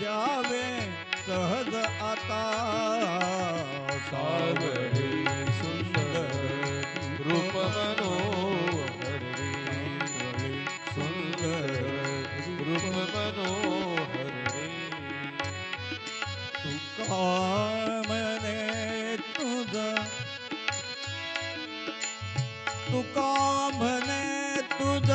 द्यावे सहज आता सावळे सुंदर रूप मनोहर रे, सुंदर रूप मनोहर रे. तुका म्हणे तुझ तुका म्हणे तुझ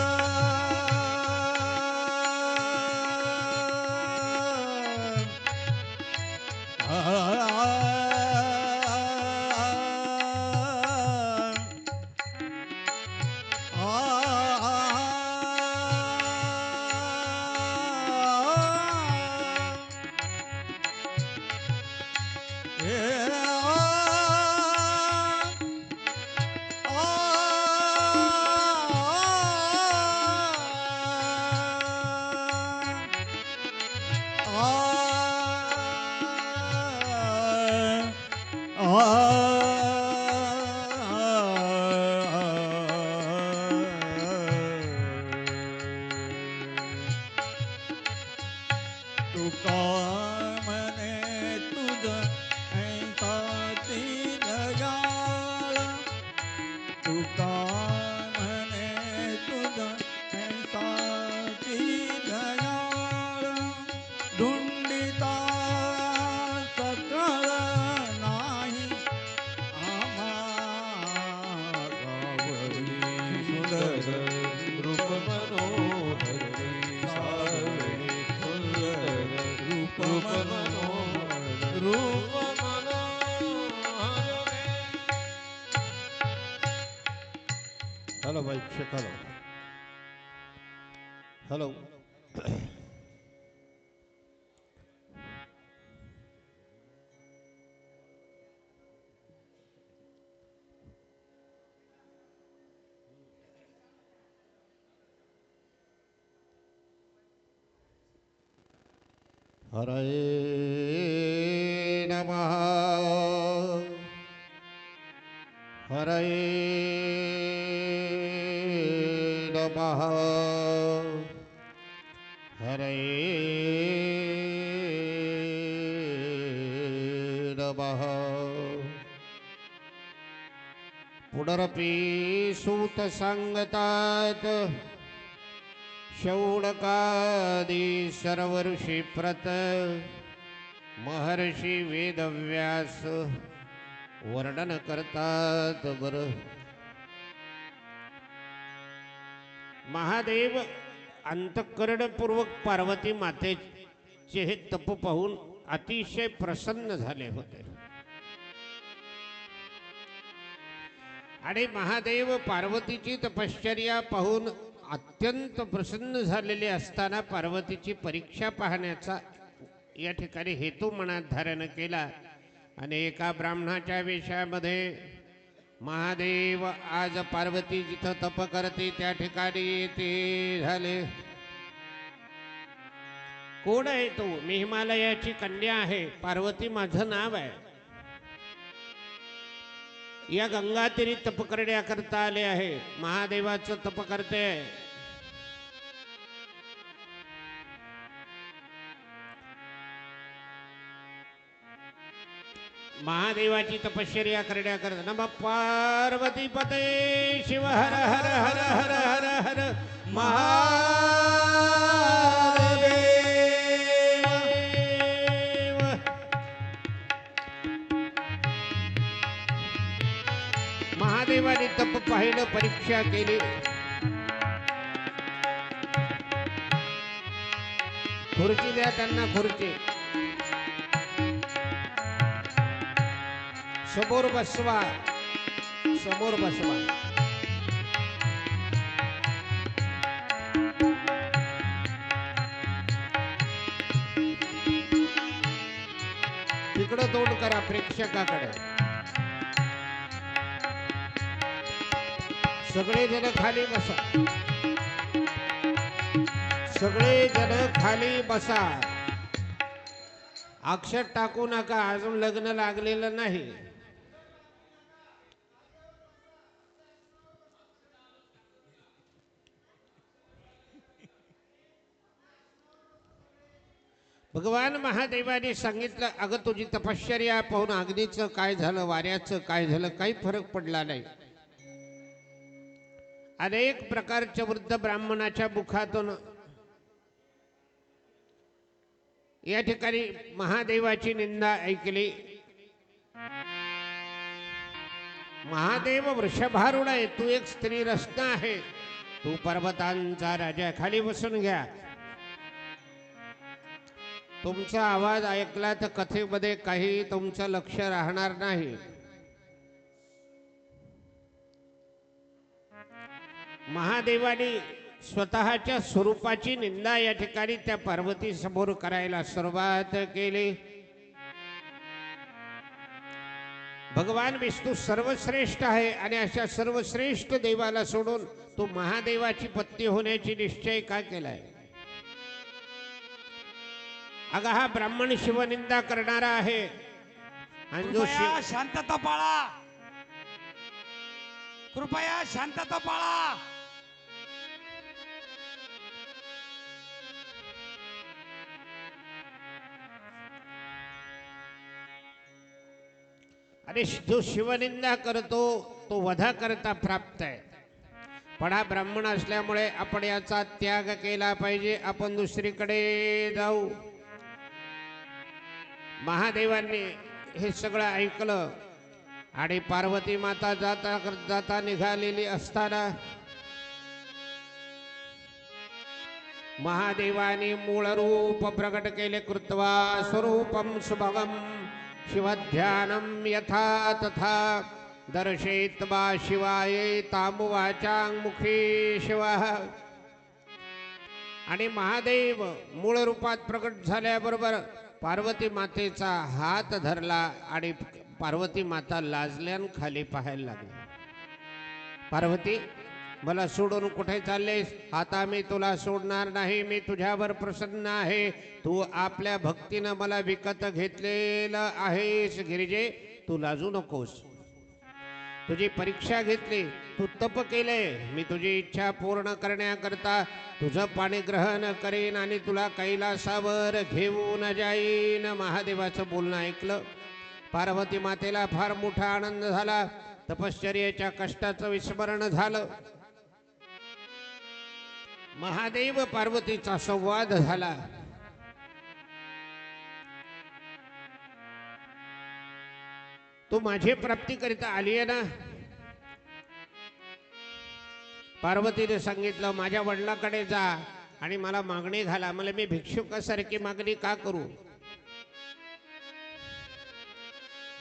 तुका म्हणे तुझ ऐकाची दयाळ तुका म्हणे तुझ ऐकाची दयाळ धुंडिता सकळ नाही आम्हा गावरी सुंदर रूप मनोहर रे, सावळे सुंदर रूप मनोहर, रूप मनोहर रे. हॅलो बाई चेक हॅलो हॅलो हरये नमः हरये नमः हरये नमः पुनरपि सूत सांगतात शौनकादी सर्व ऋषी प्रत महर्षी वेदव्यास वर्णन करतात बर. महादेव अंतःकरणपूर्वक पार्वती मातेचे हे तप पाहून अतिशय प्रसन्न झाले होते आणि महादेव पार्वतीची तपश्चर्या पाहून अत्यंत प्रसन्न झालेले असताना पार्वतीची परीक्षा पाहण्याचा या ठिकाणी हेतू मनात धारण केला आणि एका ब्राह्मणाच्या वेशामध्ये महादेव आज पार्वती जिथं तप करते त्या ठिकाणी येते झाले. कोण आहे तो? मी हिमालयाची कन्या आहे, पार्वती माझं नाव आहे. या गंगा तीरी तप करण्याकरता आले आहे, महादेवाचं तप करते. महादेवाची तपश्चर्या करण्याकरता. नमः पार्वती पते शिव हर हर हर हर हर हर महादेव. महादेवाने तप पाहिलं, परीक्षा केली. खुर्ची द्या त्यांना, खुर्ची समोर बसवा, समोर बसवा. तिकडं तोंड करा प्रेक्षकाकडे. सगळे जण खाली बसा, सगळे जण खाली बसा. अक्षर टाकू नका, अजून लग्न लागलेलं नाही. भगवान महादेवाने सांगितलं, अगं तुझी तपश्चर्या पाहून अग्नीचं काय झालं, वाऱ्याचं काय झालं, काही फरक पडला नाही. अनेक प्रकारच्या वृद्ध ब्राह्मणाच्या मुखातून या ठिकाणी महादेवाची निंदा ऐकली. महादेव वृषभारूढ आहे, तू एक स्त्री रत्न आहे, तू पर्वतांचा राजा, खाली बसून घ्या. तुमचा आवाज ऐकला तर कथेमध्ये काही तुमचं लक्ष राहणार नाही. महादेवाने स्वतःच्या स्वरूपाची निंदा या ठिकाणी त्या पार्वती समोर करायला सुरुवात केली. भगवान विष्णू सर्वश्रेष्ठ आहे आणि अशा सर्वश्रेष्ठ देवाला सोडून तू महादेवाची पत्नी होण्याची निश्चय का केलाय? अगं हा ब्राह्मण शिवनिंदा करणारा आहे आणि जो कृपया शांतता पाळा, कृपया शांतता पाळा. आणि जो शिवनिंदा करतो तो वधा करता प्राप्त आहे. पण हा ब्राह्मण असल्यामुळे आपण याचा त्याग केला पाहिजे. आपण दुसरीकडे जाऊ. महादेवांनी हे सगळं ऐकलं आणि पार्वती माता जाता जाता निघालेली असताना महादेवाने मूळ रूप प्रकट केले. कृत्वा स्वरूपम सुभगम शिवध्यानम यथा तथा दर्शयित्वा शिवाय तामुवाचांग मुखी शिवः. आणि महादेव मूळ रूपात प्रकट झाल्याबरोबर पार्वती मातेचा हात धरला आणि पार्वती माता लाजल्यान खाली पाहायला लागली. पार्वती, मला सोडून कुठे चाललेस? आता मी तुला सोडणार नाही. मी तुझ्यावर प्रसन्न आहे. तू आपल्या भक्तीनं मला विकत घेतलेलं आहेस. गिरिजे, तू लाजू नकोस. तुझी परीक्षा घेतली, तू तप केले. मी तुझी इच्छा पूर्ण करण्याकरता तुझं पाणी ग्रहण करेन आणि तुला कैलासावर घेऊन जाईन. महादेवाचं बोलणं ऐकलं. पार्वती मातेला फार मोठा आनंद झाला. तपश्चर्येच्या कष्टाचं विस्मरण झालं. महादेव पार्वतीचा संवाद झाला. तू माझी प्राप्ती करिता आली आहे ना? पार्वतीने सांगितलं, माझ्या वडिलांकडे जा आणि मला मागणी घाला. मला मी भिक्षुकासारखी मागणी का करू?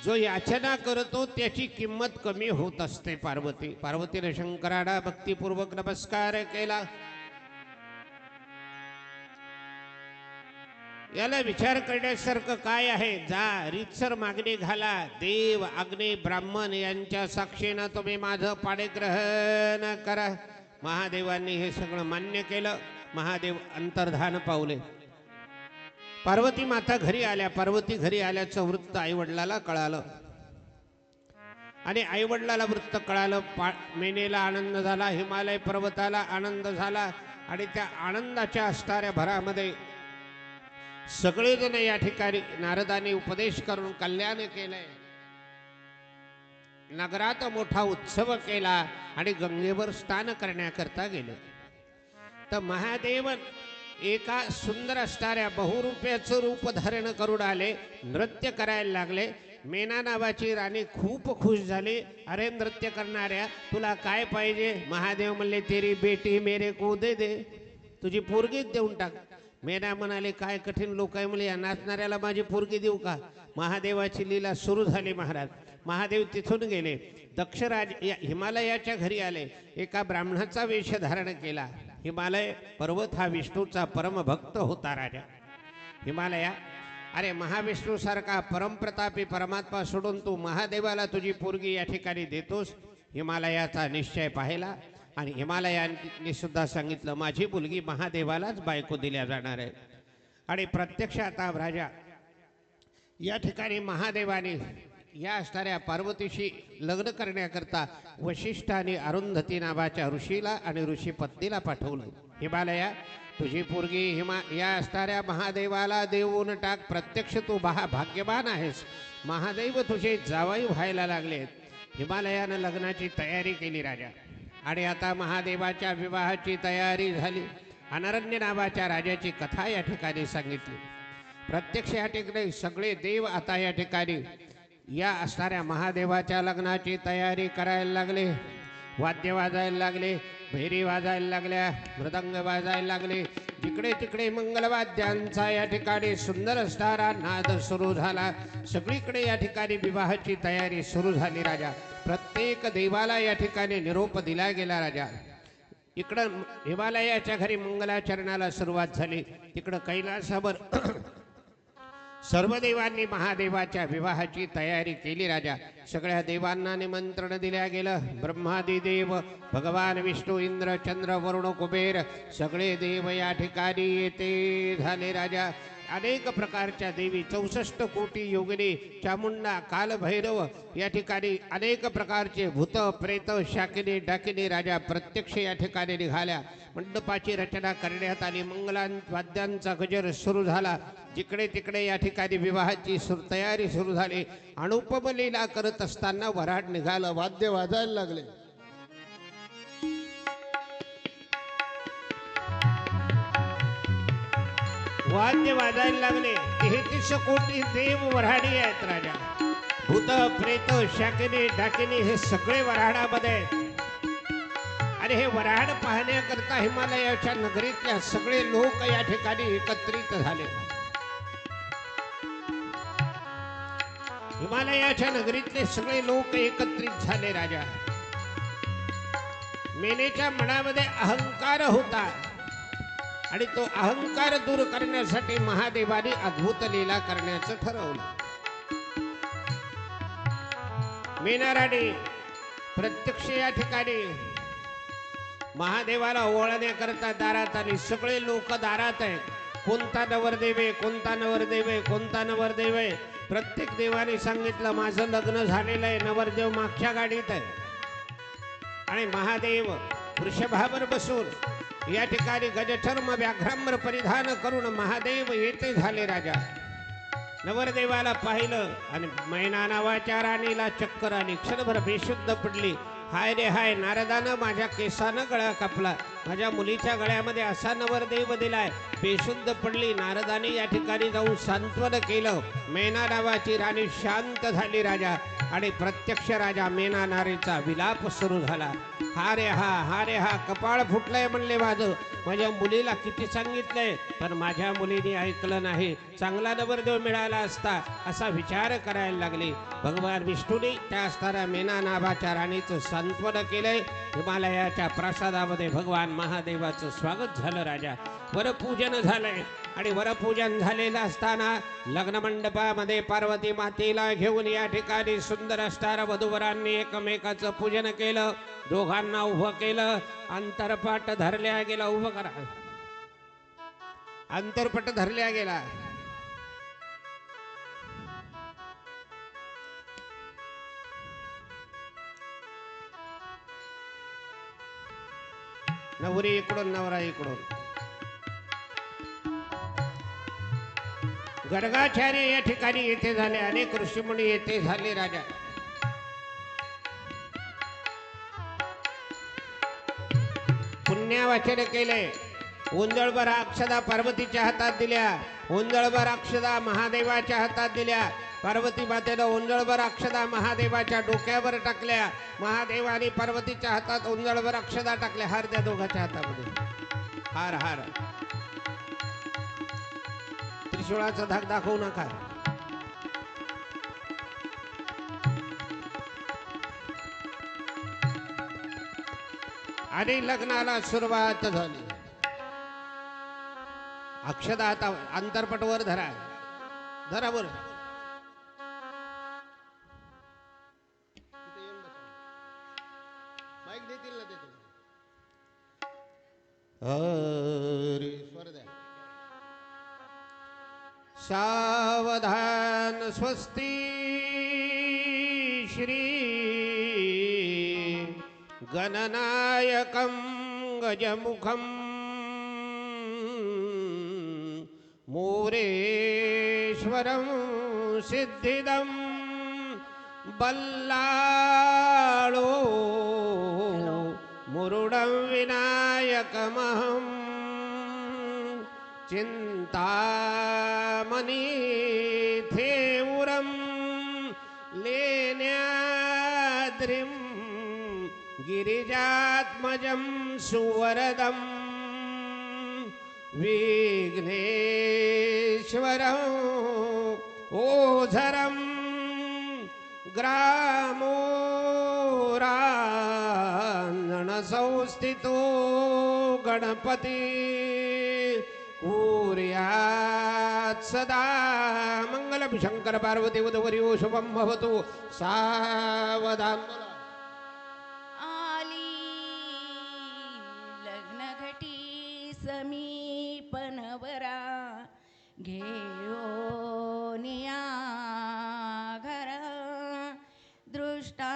जो याचना करतो त्याची किंमत कमी होत असते. पार्वतीने शंकराला भक्तिपूर्वक नमस्कार केला. याला विचार करण्यासारखं काय आहे? जा, रीतसर मागणी घाला. देव, अग्नी, ब्राह्मण यांच्या साक्षीनं तुम्ही माझं पाणीग्रहण करा. महादेवांनी हे सगळं मान्य केलं. महादेव अंतर्धान पावले. पार्वती माता घरी आल्या. पार्वती घरी आल्याचं वृत्त आईवडिलाला कळालं आणि आईवडिलाला वृत्त कळालं. मेनेला आनंद झाला, हिमालय पर्वताला आनंद झाला आणि त्या आनंदाच्या असणाऱ्या भरामध्ये सगळेजण या ठिकाणी नारदाने उपदेश करून कल्याण केलंय. नगरात मोठा उत्सव केला आणि गंगेवर स्नान करण्याकरता गेले. तर महादेव एका सुंदर असणाऱ्या बहुरूप्याचं रूप धारण करून आले. नृत्य करायला लागले. मेना नावाची राणी खूप खुश झाली. अरे नृत्य करणाऱ्या, तुला काय पाहिजे? महादेव म्हणले, तेरी बेटी मेरे को दे दे. तुझी पोरगीच देऊन टाक. मेना म्हणाले, काय कठीण लोक आहे म्हणले, या नाचणाऱ्याला माझी पोरगी देऊ का? महादेवाची लीला सुरू झाली. महाराज महादेव तिथून गेले. दक्षराज हिमालयाच्या घरी आले. एका ब्राह्मणाचा वेश धारण केला. हिमालय पर्वत हा विष्णूचा परमभक्त होता. राजा हिमालया, अरे महाविष्णूसारखा परमप्रतापी परमात्मा सोडून तू महादेवाला तुझी पोरगी या ठिकाणी देतोस? हिमालयाचा निश्चय पाहिला आणि हिमालयाने सुद्धा सांगितलं, माझी मुलगी महादेवालाच बायको दिल्या जाणार आहे. आणि प्रत्यक्ष आता राजा या ठिकाणी महादेवाने या असणाऱ्या पार्वतीशी लग्न करण्याकरता वशिष्ठ आणि अरुंधती नावाच्या ऋषीला आणि ऋषी पत्नीला पाठवलं. हिमालया, तुझी पोरगी या असणाऱ्या महादेवाला देऊन टाक. प्रत्यक्ष तू भाग्यवान आहेस. महादेव तुझे जावई व्हायला लागलेत. हिमालयानं लग्नाची तयारी केली राजा. आणि आता महादेवाच्या विवाहाची तयारी झाली. अनरण्य नावाच्या राजाची कथा या ठिकाणी सांगितली. प्रत्यक्ष या ठिकाणी सगळे देव आता या ठिकाणी या असणाऱ्या महादेवाच्या लग्नाची तयारी करायला लागले. वाद्य वाजायला लागले, भैरी वाजायला लागल्या, मृदंग वाजायला लागले. जिकडे तिकडे मंगलवाद्यांचा या ठिकाणी सुंदर असणारा नाद सुरू झाला. सगळीकडे या ठिकाणी विवाहाची तयारी सुरू झाली राजा. प्रत्येक देवाला या ठिकाणी निरोप दिला गेला राजा. इकडं हिमालयाच्या घरी मंगलाचरणाला सुरुवात झाली. तिकडं कैलासावर सर्व देवांनी महादेवाच्या विवाहाची तयारी केली राजा. सगळ्या देवांना निमंत्रण दिल्या गेलं. ब्रह्मादी देव, भगवान विष्णू, इंद्र, चंद्र, वरुण, कुबेर सगळे देव या ठिकाणी येते झाले राजा. अनेक प्रकारच्या देवी 64 कोटी योगिनी, चामुंडा, कालभैरव या ठिकाणी अनेक प्रकारचे भूत, प्रेत, शाकिनी, डाकिनी राजा प्रत्यक्ष या ठिकाणी निघाल्या. मंडपाची रचना करण्यात आली. वाद्यांचा गजर सुरू झाला. जिकडे तिकडे या ठिकाणी विवाहाची तयारी सुरू झाली. अनुपम लीला करत असताना वऱ्हाड निघालं. वाद्य वाजायला लागले. वाद्य वाजायला लागले. 33 कोटी देव वऱ्हाडी आहेत राजा. भूत, प्रेत, शाकिनी, डाकिनी हे सगळे वऱ्हाडामध्ये आहेत. आणि हे वऱ्हाड पाहण्याकरता हिमालयाच्या नगरीतल्या सगळे लोक या ठिकाणी एकत्रित झाले. हिमालयाच्या नगरीतले सगळे लोक एकत्रित झाले राजा. मेनेच्या मनामध्ये अहंकार होता आणि तो अहंकार दूर करण्यासाठी महादेवाने अद्भुत लीला करण्याचं ठरवलं. मेनाराणी प्रत्यक्ष या ठिकाणी महादेवाला ओवाळण्याकरता दारात आली. सगळे लोक दारात आहेत. कोणता नवरदेव आहे, कोणता नवरदेव आहे, कोणता नवरदेव आहे. प्रत्येक देवाने सांगितलं माझं लग्न झालेलं आहे. नवरदेव मागच्या गाडीत आहे. आणि महादेव वृषभावर बसून या ठिकाणी गजचर्म व्याघ्रांबर परिधान करून महादेव येते झाले राजा. नवरदेवाला पाहिलं आणि मैना नावाच्या राणीला चक्कर आली. क्षणभर बेशुद्ध पडली. हाय रे हाय, नारदानं माझ्या केसानं गळा कापला. माझ्या मुलीच्या गळ्यामध्ये असा नवरदेव दिलाय. बेशुद्ध पडली. नारदाने या ठिकाणी जाऊन सांत्वन केलं. मैना नावाची राणी शांत झाली राजा. आणि प्रत्यक्ष राजा मेना नारीचा विलाप सुरू झाला. हा रे हा, हा रे हा, कपाळ फुटलंय म्हणले माझं. माझ्या मुलीला किती सांगितलंय पण माझ्या मुलीने ऐकलं नाही. चांगला नवरदेव मिळाला असता असा विचार करायला लागले. भगवान विष्णूने त्या असणाऱ्या मेना नावाच्या राणीचं सांत्वन केलंय. हिमालयाच्या प्रासादामध्ये भगवान महादेवाचं स्वागत झालं राजा. वरपूजन झालंय. आणि वरपूजन झालेलं असताना लग्न मंडपामध्ये पार्वती मातेला घेऊन या ठिकाणी सुंदर असणाऱ्या वधूवरांनी एकमेकाचं पूजन केलं. दोघांना उभं केलं. अंतरपाट धरल्या गेला. उभं करा. अंतरपट धरल्या गेला. नवरी इकडून, नवरा इकडून. गर्गाचार्य या ठिकाणी येथे झाले. अनेक ऋषीमुनी येथे झाले राजा. पुण्यवाचन केले. उंजळभर अक्षदा पार्वतीच्या हातात दिल्या. उंजळभर अक्षदा महादेवाच्या हातात दिल्या. पार्वती मातेनं उंजळभर अक्षदा महादेवाच्या डोक्यावर टाकल्या. महादेवाने पार्वतीच्या हातात उंजळभर अक्षदा टाकल्या. हार त्या दोघांच्या हातामध्ये. हार हार. त्रिशूळाचा धाक दाखवू नका. आणि लग्नाला सुरुवात झाली. अक्षदा आता अंतरपटवर धरा. धरावर माईक देतील ना ते हरी स्वर द्या. सावधान स्वस्ति श्री गणनायकं गजमुखं मूरेश्वरं सिद्धिदं बल्लाळो मुरुडं विनायकमहं चिन्तामणि थेऊरं लेण्याद्रिं गिरिजात्मजं सुवरदं विघ्नेश्वरं ओझरं ग्रामोरांजनसंस्थितो गणपती कुर्यात् सदा मंगलम शंकर पार्वती उदवरी शुभम भवतु सावधान. आली लग्नघटी समीपनवरा घेऊनिया घरा दृष्टा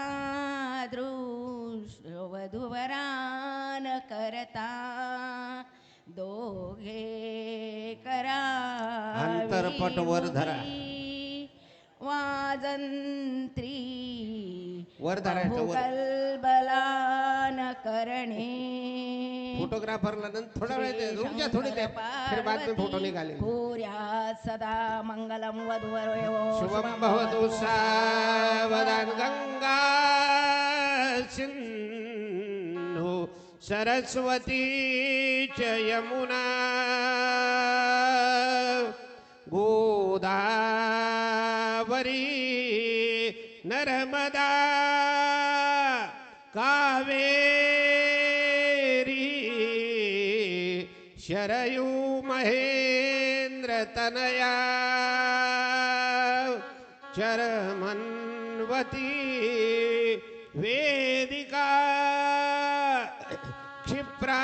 दृश्य वधूवरान करता दोघे करा अंतरपट वर धरा. वाजंत्री वर धरायचं वर. कल्बलान करणे फोटोग्राफरला नंतर थोडा वेळ दे, रुक जा थोडी देर, फिर बाद में फोटो निकाले. कुर्यात् सदा मंगलम वधूवरयोः शुभम भवतु सावधान. गंगा सिंधु सरस्वती च यमुना गोदावरी नर्मदा कावेरी शरयू महेंद्र तनया चरमन्वती वेदिका क्षिप्रावेत्रवती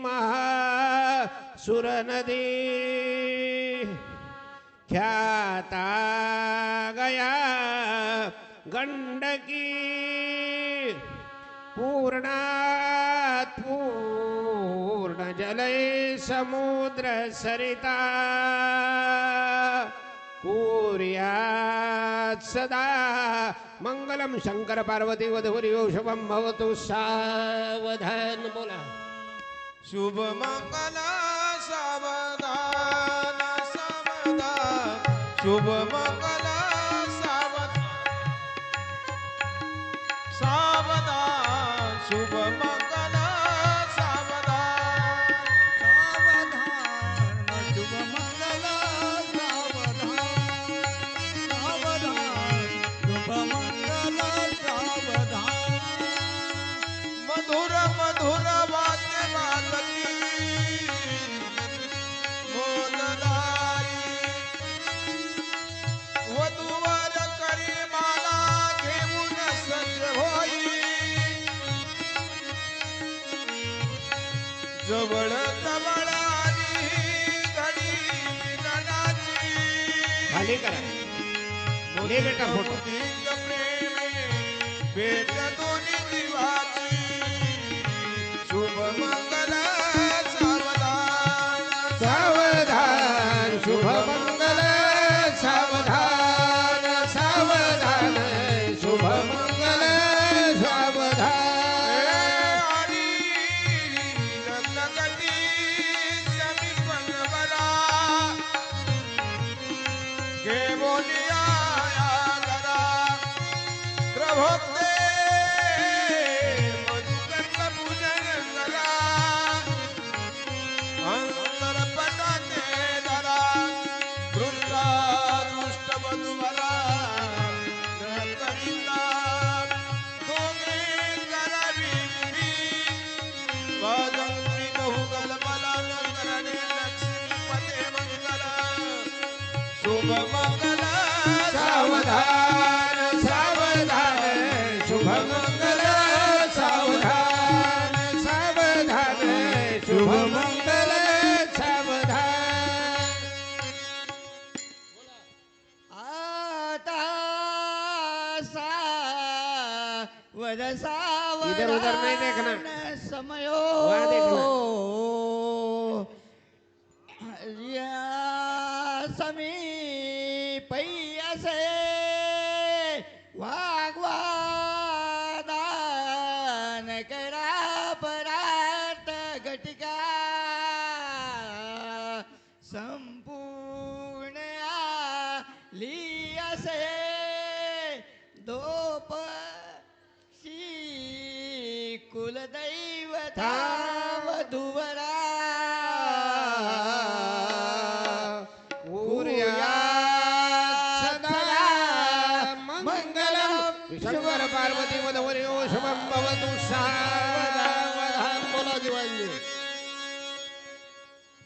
महासुरनदी ख्याता गया गंडकी पूर्णात् पूर्ण जले समुद्र सरिता कुर्यात् सदा मंगलम शंकर पार्वती वधूवरी शुभम भवतु सावधान. बोला शुभ मंगल सावधान सावधान शुभ मंगल सावधान शुभ मंगल सावधान सावधान शुभ मंगल सावधान शुभ मंगल सावधान मधुर मधुर वाद्य वाजती मोददारी वधूवर करी माला घेऊन सज्ज होई जवळ जवळ आली घडी मिलनाची खाली करा. ले बेटा फोटो. मुदित प्रेमे भेट दोन्ही जीवाची शुभ मंगल सावधान सावधान शुभ मंगल सावधान सावधान शुभ मंगल सावधान. आली लग्नगती समीपन बरा घे बोलिया घरा प्रभोक्ते मधुकर्म पूजन करा अंतरपटाते धरा दृष्टा दृष्ट मधुवरा करिता दोघे करावी मुरी वाजंत्री बहुगल बलान करणे लक्ष्मीपते मंगल शुभ मंगल सावधान सावधान शुभ मंगल सावधान सावधान शुभ मंगल सावधान. आता सावध सावध इधर उधर नहीं देखना। समयो वहाँ देखना। या समीप असे वाग्वादान करा परात घटिका संपूर्ण आली असे दोपशी कुलदैवता वधुवरा सदा मंगलम शंकर पार्वती वधवयो शुभम भवतु सावधान. बोला दिवाळी.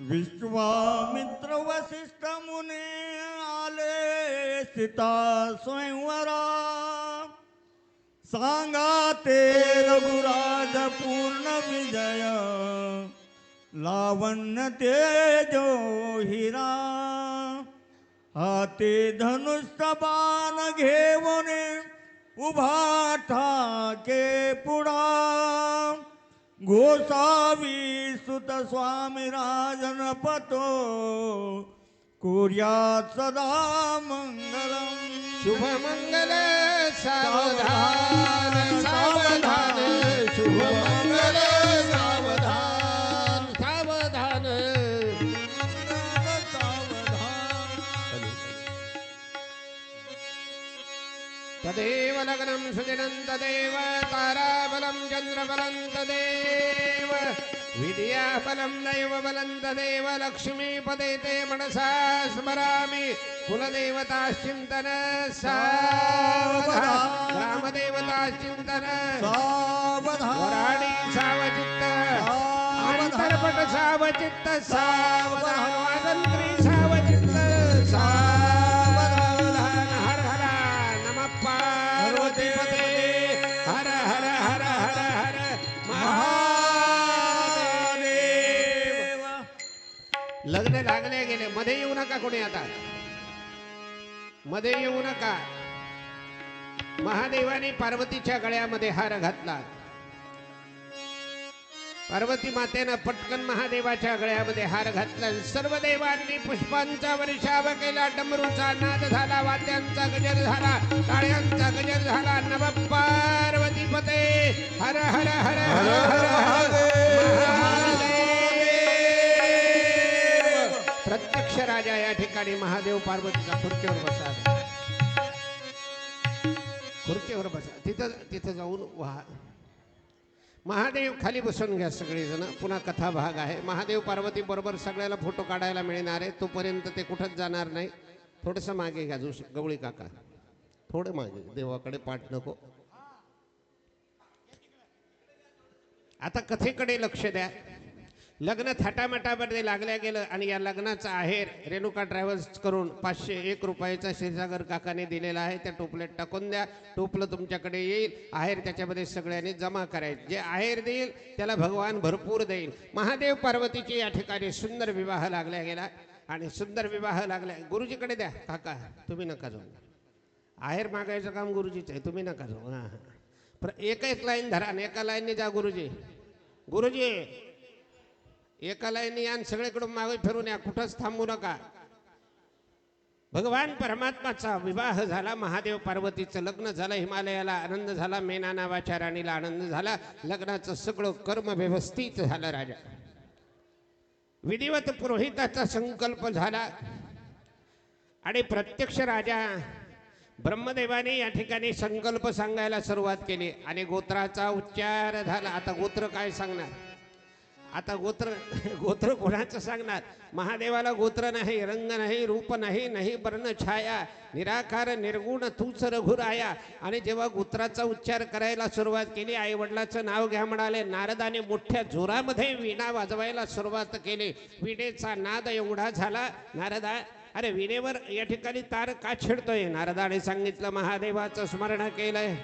विश्वामित्र वसिष्ठ मुने आले सीता स्वयंवरा सांगा ते रघुराज पूर्ण विजय लावण्य तेजो हिरा हाते धनुष्य बाण घेऊन उभा ठाके पुढा गोसावी सुत स्वामी राजन पतो कुर्यात सदा मंगलम. शुभ मंगल सावधान सावधान शुभ मंगल सावधान सावधान. तदेव लग्नं सुदिनं तदेव ताराबलं चन्द्रबलं तदेव विद्याबलं दैवबलं तदेव लक्ष्मीपदे ते मनसा स्मरामि कुलदेवताश्चिन्तन सावधान ग्रामदेवताश्चिन्तन वराडी सावचित्त अंतर्पट सावचित्त सावधान वादंत्री सावचित्त सावधान. हर हर नमः पार्वतीपते हर हर हर हर हर महादेव. लग्न लागले गेले मध्ये येऊ नका कोणी आता मध्ये येऊ नका. महादेवाने पार्वतीच्या गळ्यामध्ये हार घातला. पार्वती मातेनं पटकन महादेवाच्या गळ्यामध्ये हार घातला. सर्व देवांनी पुष्पांचा वर्षाव केला. डमरूचा नाद झाला. वाद्यांचा गजर झाला. टाळ्यांचा गजर झाला. नव पार्वती पते हर हर हर हर हर महादेव. प्रत्यक्ष राजा या ठिकाणी महादेव पार्वतीचा खुर्चीवर बसा. खुर्चीवर बसा. तिथं जाऊन व्हा. महादेव खाली बसून घ्या सगळेजण. पुन्हा कथा भाग आहे. महादेव पार्वती बरोबर सगळ्याला फोटो काढायला मिळणार आहे. तोपर्यंत ते कुठंच जाणार नाही. थोडंसं मागे घ्या गवळी काका. थोडं मागे. देवाकडे पाठ नको. आता कथेकडे लक्ष द्या. लग्न थाटामाटामध्ये लागल्या गेलं आणि या लग्नाचा आहेर रेणुका ट्रॅव्हल्स करून 501 रुपयाचा क्षीरसागर काकाने दिलेला आहे. त्या टोपल्यात टाकून द्या. टोपलं तुमच्याकडे येईल. आहेर त्याच्यामध्ये सगळ्यांनी जमा करायचे. जे आहेर देईल त्याला भगवान भरपूर देईल. महादेव पार्वतीची या ठिकाणी सुंदर विवाह लागल्या गेला आणि सुंदर विवाह लागल्या. गुरुजीकडे द्या काका. तुम्ही नका जाऊ. आहेर मागायचं काम गुरुजीचं आहे. तुम्ही नका जाऊ. हां एक एक लाईन धरा आणि एका लाईनने जा. गुरुजी गुरुजी एका लाईनने या. सगळीकडून मागे फिरून या. कुठंच थांबू नका. भगवान परमात्माचा विवाह झाला. महादेव पार्वतीचं लग्न झालं. हिमालयाला आनंद झाला. मेना नावाच्या राणीला आनंद झाला. लग्नाचं सगळं कर्म व्यवस्थित झालं. राजा विधिवत पुरोहिताचा संकल्प झाला आणि प्रत्यक्ष राजा ब्रह्मदेवाने या ठिकाणी संकल्प सांगायला सुरुवात केली आणि गोत्राचा उच्चार झाला. आता गोत्र काय सांगणार. आता गोत्र कोणाचं सांगणार. महादेवाला गोत्र नाही, रंग नाही, रूप नाही, नाही वर्ण छाया, निराकार निर्गुण तूच रघुराया. आणि जेव्हा गोत्राचा उच्चार करायला सुरुवात केली, आई वडिलाचं नाव घ्या म्हणाले. नारदाने मोठ्या जोरामध्ये वीणा वाजवायला सुरुवात केली. वीणेचा नाद एवढा झाला. नारदा अरे वीणेवर या ठिकाणी तार का छेडतोय. नारदाने सांगितलं महादेवाचं स्मरण केलंय.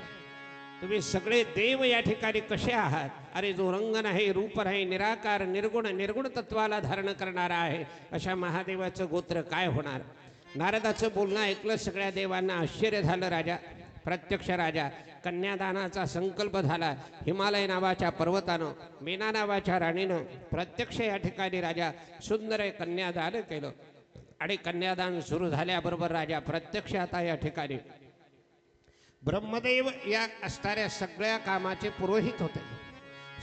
तुम्ही सगळे देव या ठिकाणी कसे आहात. अरे जो रंग नाही, रूप नाही, निराकार निर्गुण तत्वाला धारण करणारा आहे अशा महादेवाचं गोत्र काय होणार. नारदाचं बोलणं ऐकलं. सगळ्या देवांना आश्चर्य झालं. राजा प्रत्यक्ष राजा कन्यादानाचा संकल्प झाला. हिमालय नावाच्या पर्वतानं, मीना नावाच्या राणीनं प्रत्यक्ष या ठिकाणी राजा सुंदर कन्यादान केलं. आणि कन्यादान सुरू झाल्याबरोबर राजा प्रत्यक्ष आता या ठिकाणी ब्रह्मदेव या असणाऱ्या सगळ्या कामाचे पुरोहित होते.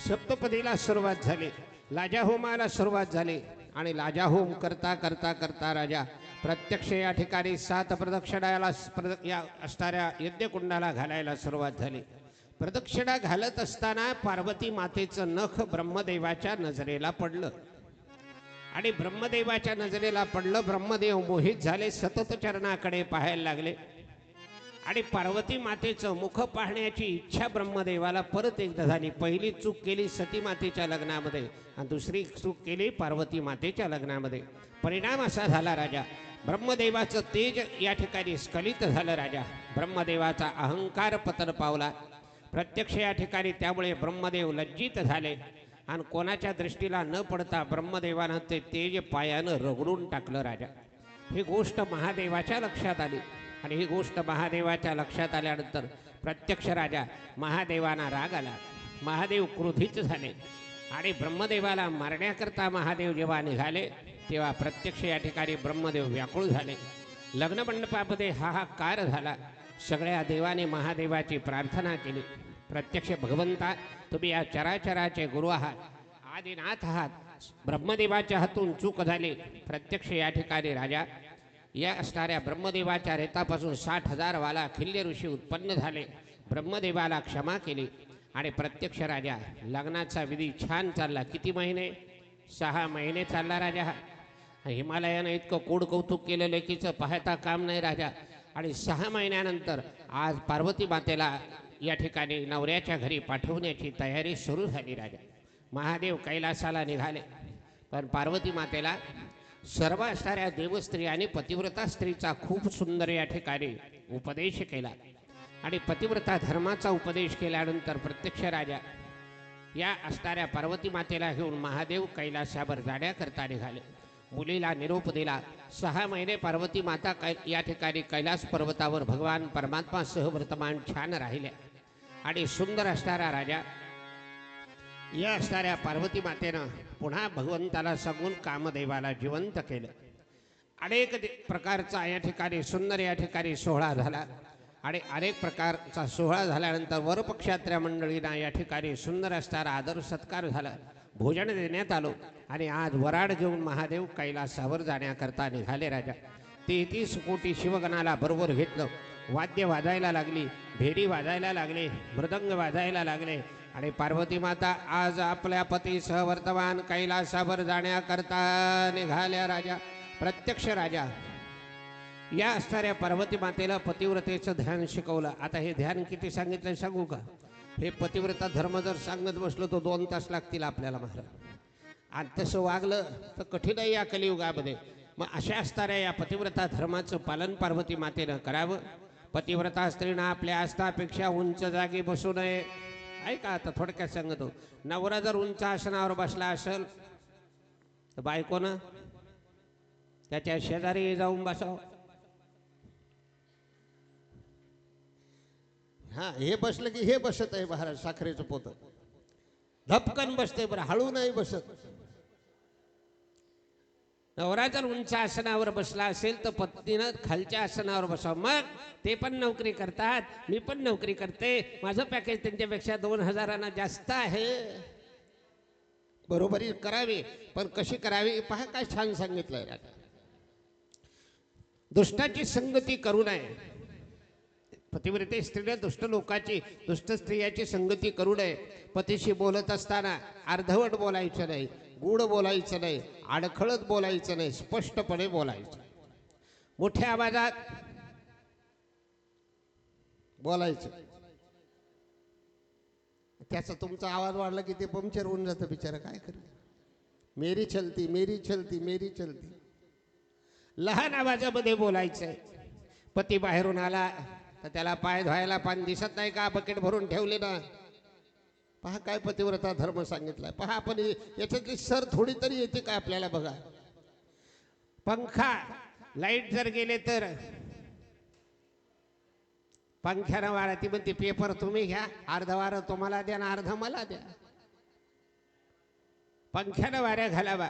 सप्तपदीला सुरुवात झाली, लाजाहोमाला सुरुवात झाली आणि लाजाहोम करता करता करता राजा प्रत्यक्ष या ठिकाणी 7 प्रदक्षिणाला या असणाऱ्या यज्ञकुंडाला घालायला सुरुवात झाली. प्रदक्षिणा घालत असताना पार्वती मातेचं नख ब्रह्मदेवाच्या नजरेला पडलं आणि ब्रह्मदेवाच्या नजरेला पडलं. ब्रह्मदेव मोहित झाले, सतत चरणाकडे पाहायला लागले आणि पार्वती मातेचं मुख पाहण्याची इच्छा ब्रह्मदेवाला परत एकदा झाली. पहिली चूक केली सती मातेच्या लग्नामध्ये आणि दुसरी चूक केली पार्वती मातेच्या लग्नामध्ये. परिणाम असा झाला राजा ब्रह्मदेवाचं तेज या ठिकाणी स्खलित झालं. राजा ब्रह्मदेवाचा अहंकार पतन पावला प्रत्यक्ष या ठिकाणी. त्यामुळे ब्रह्मदेव लज्जित झाले आणि कोणाच्या दृष्टीला न पडता ब्रह्मदेवानं ते तेज पायानं रगडून टाकलं. राजा ही गोष्ट महादेवाच्या लक्षात आली आणि ही गोष्ट महादेवाच्या लक्षात आल्यानंतर प्रत्यक्ष राजा महादेवांना राग आला. महादेव क्रोधित झाले आणि ब्रह्मदेवाला मारण्याकरता महादेव जेव्हा निघाले तेव्हा प्रत्यक्ष या ठिकाणी ब्रह्मदेव व्याकुळ झाले. लग्नमंडपामध्ये हाहाकार झाला. सगळ्या देवाने महादेवाची प्रार्थना केली. प्रत्यक्ष भगवंता, तुम्ही या चराचराचे गुरु आहात, आदिनाथ आहात. ब्रह्मदेवाच्या हातून चूक झाली. प्रत्यक्ष या ठिकाणी राजा या असणाऱ्या ब्रह्मदेवाच्या रेतापासून 60,000 वाला खिल्ले ऋषी उत्पन्न झाले. ब्रह्मदेवाला क्षमा केली आणि प्रत्यक्ष राजा लग्नाचा विधी छान चालला. किती महिने? 6 महिने चालला राजा. हिमालयानं इतकं कोड कौतुक केलं लेकीचं पाहता काम नाही राजा. आणि 6 महिन्यानंतर आज पार्वती मातेला या ठिकाणी नवऱ्याच्या घरी पाठवण्याची तयारी सुरू झाली. राजा महादेव कैलासाला निघाले पण पार्वती मातेला सर्व असणाऱ्या देवस्त्री आणि पतिव्रता स्त्रीचा खूप सुंदर या ठिकाणी उपदेश केला आणि पतिव्रता धर्माचा उपदेश केल्यानंतर प्रत्यक्ष राजा या असणाऱ्या पार्वती मातेला घेऊन महादेव कैलासावर जाण्याकरता निघाले. मुलीला निरोप दिला. 6 महिने पार्वती माता या ठिकाणी कैलास पर्वतावर भगवान परमात्मा सह वर्तमान छान राहिल्या आणि सुंदर असणारा राजा या असणाऱ्या पार्वती मातेनं पुन्हा भगवंताला सांगून कामदेवाला जिवंत केलं. अनेक प्रकारचा या ठिकाणी सुंदर या ठिकाणी सोहळा झाला आणि अनेक प्रकारचा सोहळा झाल्यानंतर वरपक्षात्र्या मंडळींना या ठिकाणी सुंदर असणारा आदर सत्कार झाला. भोजन देण्यात आलो आणि आज वराड घेऊन महादेव कैलासावर जाण्याकरता निघाले. राजा 33 कोटी शिवगणाला बरोबर घेतलं. वाद्य वाजायला लागली, भेरी वाजायला लागले, मृदंग वाजायला लागले आणि पार्वती माता आज आपल्या पतीसह वर्तमान कैलासावर जाण्याकरता निघाल्या. राजा प्रत्यक्ष राजा या असणाऱ्या पार्वती मातेला पतिव्रतेचं ध्यान शिकवलं. आता हे ध्यान किती सांगितलं सांगू का? हे पतिव्रता धर्म जर सांगत बसलो तर 2 तास लागतील आपल्याला महाराज. आणि तसं वागलं तर कठीण आहे या कलियुगामध्ये. मग अशा असणाऱ्या या पतिव्रता धर्माचं पालन पार्वती मातेनं करावं. पतिव्रता स्त्रीनं आपल्या आस्थापेक्षा उंच जागी बसू नये. ऐका आता थोडक्यात सांगतो. नवरा जर उंच आसनावर बसला असेल तर बायकोनं त्याच्या शेजारी जाऊन बसावं. हा, हे बसलं की हे बसत आहे महाराज साखरेचं पोत, धपकन बसते बरं, हळू नाही बसत. नवरा जर उंच आसनावर बसला असेल तर पत्नीनं खालच्या आसनावर बसावं. मग ते पण नोकरी करतात, मी पण नोकरी करते, माझं पॅकेज त्यांच्यापेक्षा 2,000 जास्त आहे. बरोबरी करावी, पण कशी करावी पहा काय छान सांगितलंय. दुष्टाची संगती करू नये. पतिव्रते स्त्रीने दुष्ट लोकाची, दुष्ट स्त्रियाची संगती करू नये. पतीशी बोलत असताना अर्धवट बोलायचं नाही, गूढ बोलायचं नाही, अडखळत बोलायचं नाही, स्पष्टपणे बोलायचं. मोठ्या आवाजात बोलायचं. त्याचा तुमचा आवाज वाढला की ते पंक्चर होऊन जातं बिचारा. काय करेल? मेरी चलती मेरी चलती मेरी चलती. लहान आवाजामध्ये बोलायचंय. पती बाहेरून आला तर त्याला पाय धुवायला पाणी दिसत नाही का? बकेट भरून ठेवले ना. पहा काय पतिव्रता धर्म सांगितलाय. पहा आपण याच्यातली सर थोडी तरी येते का आपल्याला? बघा, पंखा लाईट जर गेले तर पंख्यानं वारा ती म्हणते पेपर तुम्ही घ्या, अर्ध वारं तुम्हाला द्या ना अर्ध मला द्या. पंख्यानं वाऱ्या घालावा,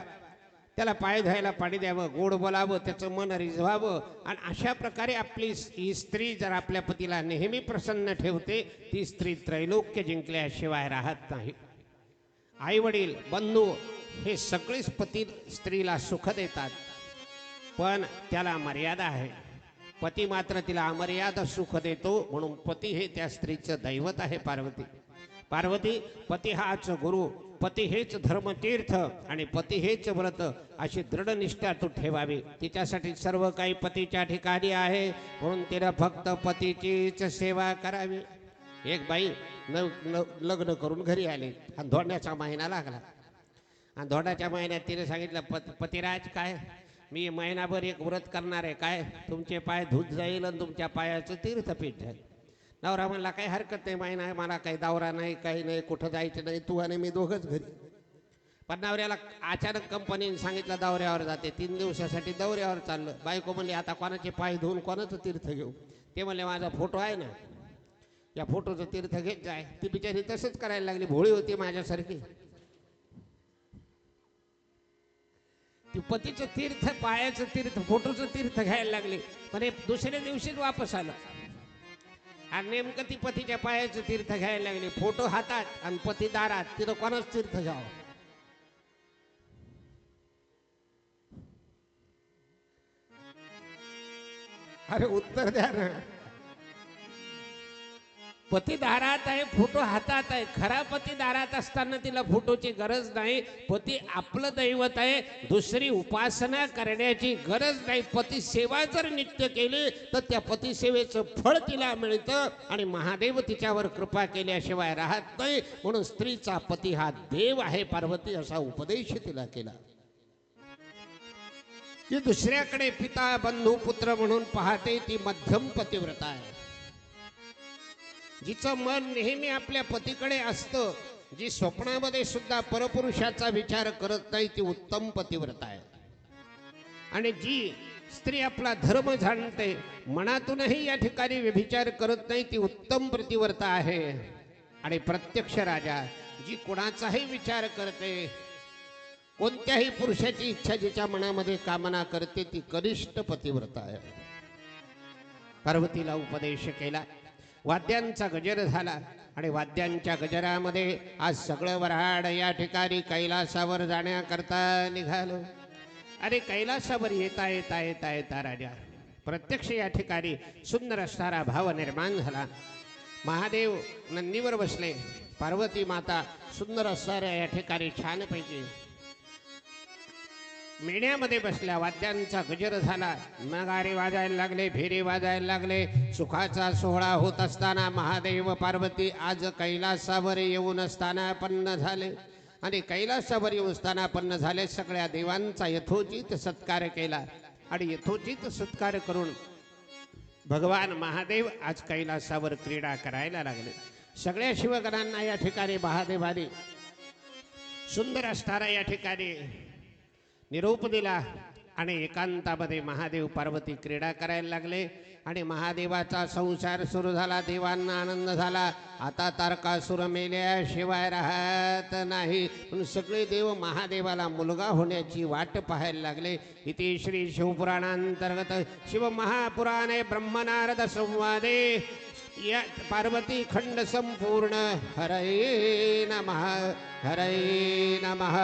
त्याला पाय धुवायला पाणी द्यावं, गोड बोलावं, त्याचं मन रिझवावं. आणि अशा प्रकारे आपली ही स्त्री जर आपल्या पतीला नेहमी प्रसन्न ठेवते, ती स्त्री त्रैलोक्य जिंकल्याशिवाय राहत नाही. आई वडील बंधू हे सगळेच पती स्त्रीला सुख देतात, पण त्याला मर्यादा आहे. पती मात्र तिला अमर्याद सुख देतो, म्हणून पती हे त्या स्त्रीचं दैवत आहे. पार्वती पार्वती पती हाच गुरु, पती हेच धर्मतीर्थ आणि पती हेच व्रत, अशी दृढ निष्ठा तू ठेवावी. तिच्यासाठी सर्व काही पतीच्या ठिकाणी आहे, म्हणून तिनं फक्त पतीचीच सेवा करावी. एक बाई लग्न करून घरी आली आणि धोंड्याचा महिना लागला. आणि धोंड्याच्या महिन्यात तिने सांगितलं, पतिराज काय मी महिनाभर एक व्रत करणार आहे, काय तुमचे पाय धुत जाईल आणि तुमच्या पायाचं तीर्थपीठ जाईल. नवरा म्हणला काही हरकत नाही, महिना आहे, मला काही दौरा नाही, काही नाही, कुठं जायचं नाही, तू आणि मी दोघंच घरी. पण नवऱ्याला अचानक कंपनीने सांगितलं दौऱ्यावर जाते, 3 दिवसासाठी दौऱ्यावर चाललं. बायको म्हणली आता कोणाचे पाय धुवून कोणाचं तीर्थ घेऊ. ते म्हणले माझा फोटो आहे ना, या फोटोचं तीर्थ घेत जाय. ती बिचारी तसंच करायला लागली, भोळी होती माझ्यासारखी. ती पतीचं तीर्थ, पायाचं तीर्थ, फोटोचं तीर्थ घ्यायला लागली. पण हे दुसऱ्या दिवशीच वापस आलं. आणि नेमकं ती पतीच्या पायाचं तीर्थ घ्यायला लागली, फोटो हातात आणि पती दारात. तिथं कोणाच तीर्थ घ्यावं. अरे उत्तर द्या ना. पती दारात आहे, फोटो हातात आहे. खरा पती दारात असताना तिला फोटोची गरज नाही. पती आपलं दैवत आहे, दुसरी उपासना करण्याची गरज नाही. पती सेवा जर नित्य केली तर त्या पती सेवेचं फळ तिला मिळतं आणि महादेव तिच्यावर कृपा केल्याशिवाय राहत नाही. म्हणून स्त्रीचा पती हा देव आहे पार्वती, असा उपदेश तिला केला. ती दुसऱ्याकडे पिता बंधू पुत्र म्हणून पाहते, ती मध्यम पतिव्रता आहे. जिचं मन नेहमी आपल्या पतीकडे असतं, जी स्वप्नामध्ये सुद्धा परपुरुषाचा विचार करत नाही, ती उत्तम पतिव्रता आहे. आणि जी स्त्री आपला धर्म जाणते, मनातूनही या ठिकाणी व्यभिचार करत नाही, ती उत्तम पतिव्रता आहे. आणि प्रत्यक्ष राजा, जी कोणाचाही विचार करते, कोणत्याही पुरुषाची इच्छा जिच्या मनामध्ये कामना करते, ती कनिष्ठ पतिव्रता आहे. पार्वतीला उपदेश केला, वाद्यांचा गजर झाला आणि वाद्यांच्या गजरामध्ये आज सगळं वऱ्हाड या ठिकाणी कैलासावर जाण्याकरता निघालो. अरे कैलासावर येता येता येता येता राजा प्रत्यक्ष या ठिकाणी सुंदर असणारा भाव निर्माण झाला. महादेव नंदीवर बसले, पार्वती माता सुंदर असणाऱ्या या ठिकाणी छानपैकी मेण्यामध्ये बसल्या. वाद्यांचा गजर झाला, नगारे वाजायला लागले, फेरे वाजायला लागले. सुखाचा सोहळा होत असताना महादेव पार्वती आज कैलासावर येऊन स्थानापन्न झाले. आणि कैलासावर येऊन स्थानापन्न झाले. सगळ्या देवांचा यथोचित सत्कार केला आणि यथोचित सत्कार करून भगवान महादेव आज कैलासावर क्रीडा करायला लागले. सगळ्या शिवगणांना या ठिकाणी महादेवाने सुंदर असणारा या ठिकाणी निरोप दिला आणि एकांतामध्ये महादेव पार्वती क्रीडा करायला लागले. आणि महादेवाचा संसार सुरू झाला. देवांना आनंद झाला. आता तारकासुर मेल्याशिवाय राहत नाही. पण सगळे देव महादेवाला मुलगा होण्याची वाट पाहायला लागले. इति श्री शिवपुराणांतर्गत शिव महापुराणे ब्रह्मनारद संवादे या पार्वती खंड संपूर्ण. हरये नमः, हरये नमः,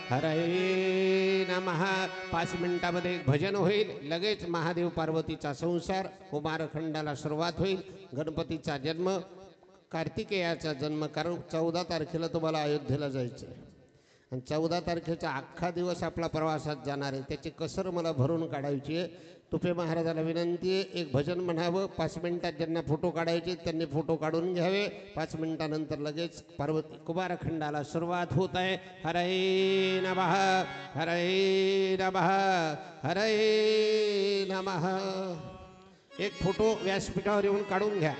हरये नमः. 5 मिनिटामध्ये एक भजन होईल. लगेच महादेव पार्वतीचा संसार कुमारखंडाला सुरुवात होईल. गणपतीचा जन्म, कार्तिकेयाचा जन्म. कारण 14 तारखेला तुम्हाला अयोध्येला जायचं आहे आणि 14 तारखेचा अख्खा दिवस आपला प्रवासात जाणार आहे. त्याची कसर मला भरून काढायची आहे. तुपे महाराजाला विनंती आहे, एक भजन म्हणावं. 5 मिनिटात ज्यांना फोटो काढायचे त्यांनी फोटो काढून घ्यावे. 5 मिनिटानंतर लगेच पार्वती कुमारखंडाला सुरुवात होत आहे. हरये नमः, हरये नमः, हरये नमः. एक फोटो व्यासपीठावर येऊन काढून घ्या.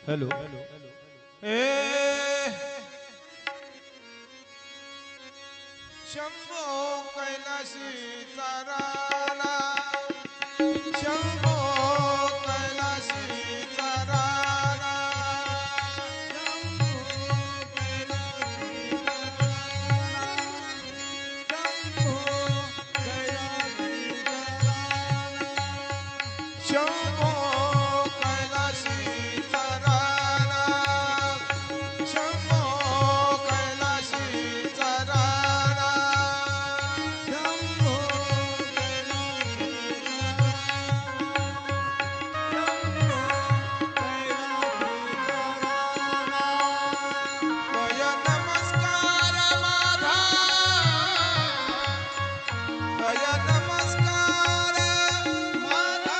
हॅलो ए शंभो कैलाशीचा राणा शंभो कैलाशीचा राणा शंभो कैलाशीचा राणा शंभो कैलाशीचा राणा तय नमस्कार माझा तय नमस्कार माझा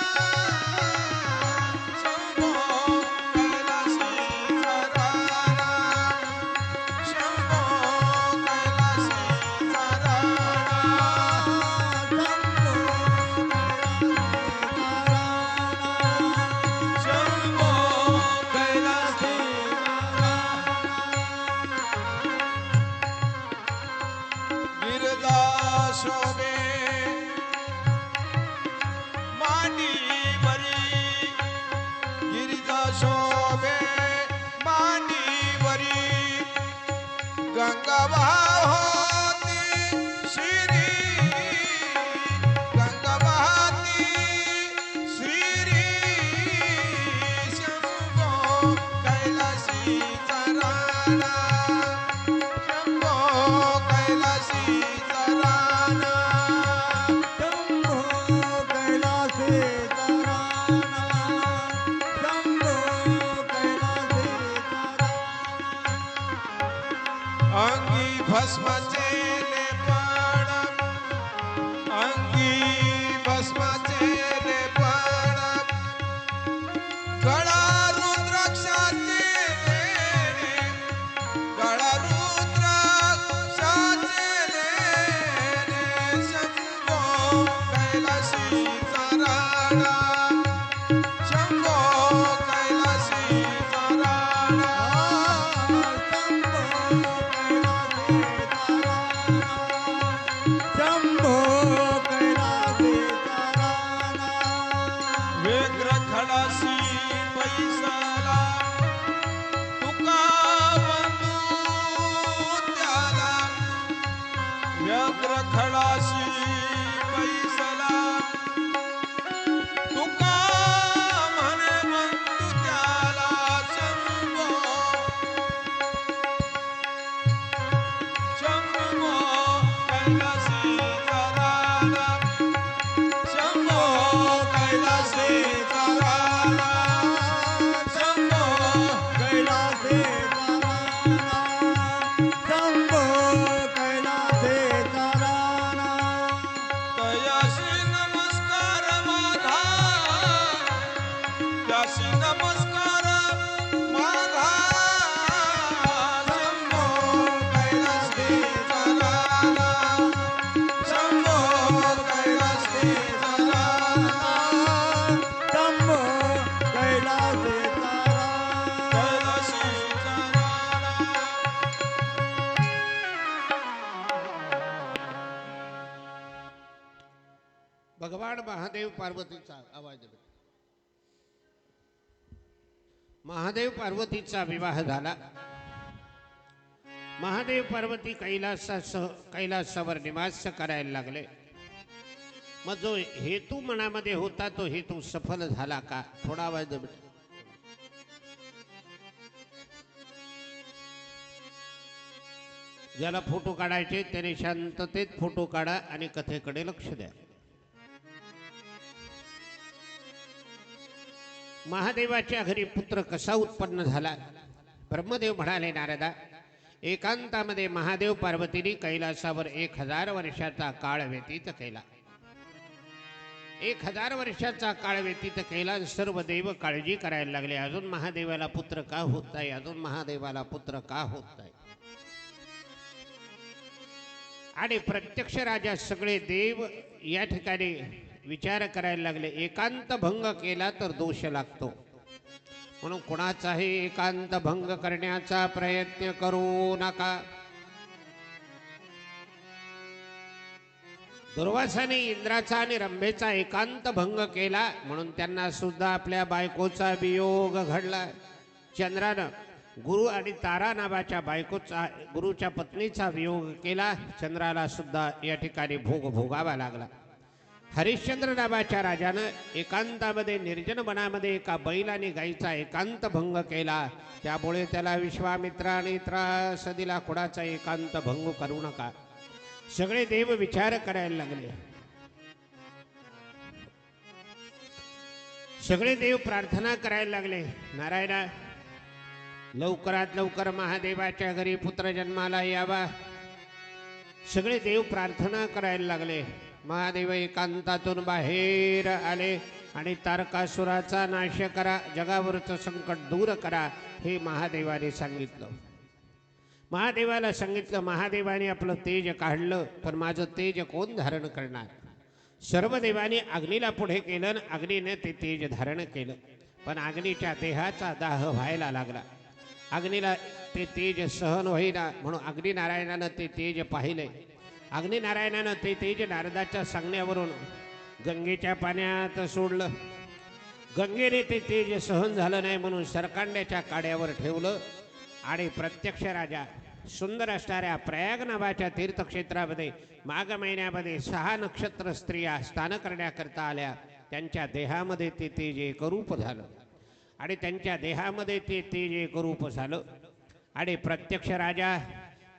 शंभो कैलाशीचा राणा शंभो कैलाशीचा शंभो गिरजा शोभे मांडीवरी गिरिजा शोभे मांडीवरी गंगा वाहती श्री गंगा वाहती श्री शंभो कैलाशीचा राणा शंभो कैलाशीचा राणा अंगी भस्माचे लेपण अंगी भस्माचे लेपण गळा रुद्राक्षाचे गळा रुद्राक्षाचे शंभो कैलाशीचा राणा शंभो कैलाशीचा राणा व्यग्र खडाशी पैसाला तुका बंधू त्याला व्यग्र खडाशी पैसाला तुका म्हणे बंधू त्याला शंभो शंभो कैलाशीचा राणा शंभो कैलाशीचा राणा शंभो तयाशी नमस्कार माझा त्याशी नमस्कार माझा शंभो कैलाशीचा राणा शंभो कैलाशीचा राणा कैलाशीचा राणा भगवान महादेव पार्वतीचा आवाज येतो. महादेव पार्वतीचा विवाह झाला. महादेव पार्वती कैलासावर निवास करायला लागले. मग जो हेतू मनामध्ये होता तो हेतू सफल झाला का? थोडा आवाज दे बेटा. ज्याला फोटो काढायचे त्याने शांततेत फोटो काढा आणि कथेकडे लक्ष द्या. महादेवाच्या घरी पुत्र कसा उत्पन्न झाला? ब्रह्मदेव म्हणाले, नारदा, एकांतामध्ये महादेव पार्वतीने कैलासावर 1000 वर्षाचा काळ व्यतीत केला. 1000 वर्षाचा काळ व्यतीत केला. सर्व देव काळजी करायला लागले, अजून महादेवाला पुत्र का होत नाही, अजून महादेवाला पुत्र का होत नाही. आणि प्रत्यक्ष राजा सगळे देव या ठिकाणी विचार करायला लागले. एकांत भंग केला तर दोष लागतो. म्हणून कोणाचाही एकांत भंग करण्याचा प्रयत्न करू नका. दुर्वासाने इंद्राचा आणि रंभेचा एकांत भंग केला म्हणून त्यांना सुद्धा आपल्या बायकोचा वियोग घडला. चंद्रानं गुरु आणि तारा नावाच्या बायकोचा गुरुच्या पत्नीचा वियोग केला. चंद्राला सुद्धा या ठिकाणी भोग भोगावा लागला. हरिश्चंद्र नावाच्या राजानं एकांतामध्ये निर्जन वनामध्ये एका बैल आणि गाईचा एकांत भंग केला. त्यामुळे त्याला विश्वामित्राने त्रास दिला. कोणाचा एकांत भंग करू नका. सगळे देव विचार करायला लागले. सगळे देव प्रार्थना करायला लागले. नारायणा, लवकरात लवकर महादेवाच्या घरी पुत्र जन्माला यावा. सगळे देव प्रार्थना करायला लागले. महादेव एकांतातून बाहेर आले आणि तारकासुराचा नाश करा, जगावरचं संकट दूर करा, हे महादेवाने सांगितलं. महादेवाला सांगितलं. महादेवाने आपलं तेज काढलं, पण माझं तेज कोण धारण करणार? सर्व देवाने अग्नीला पुढे केलं आणि अग्नीने ते तेज धारण केलं. पण अग्नीच्या देहाचा दाह व्हायला लागला. अग्नीला ते तेज सहन होईना म्हणून अग्निनारायणानं ते तेज पाहिले. अग्निनारायणानं ते तेज नारदाच्या सांगण्यावरून गंगेच्या पाण्यात सोडलं. गंगेने ते तेज सहन झालं नाही म्हणून सरकांड्याच्या काड्यावर ठेवलं आणि प्रत्यक्ष राजा सुंदर असणाऱ्या प्रयाग नावाच्या तीर्थक्षेत्रामध्ये माघ महिन्यामध्ये 6 नक्षत्र स्त्रिया स्नान करण्याकरता आल्या. त्यांच्या देहामध्ये ते तेज एकरूप झालं आणि त्यांच्या देहामध्ये ते तेज एकरूप झालं आणि प्रत्यक्ष राजा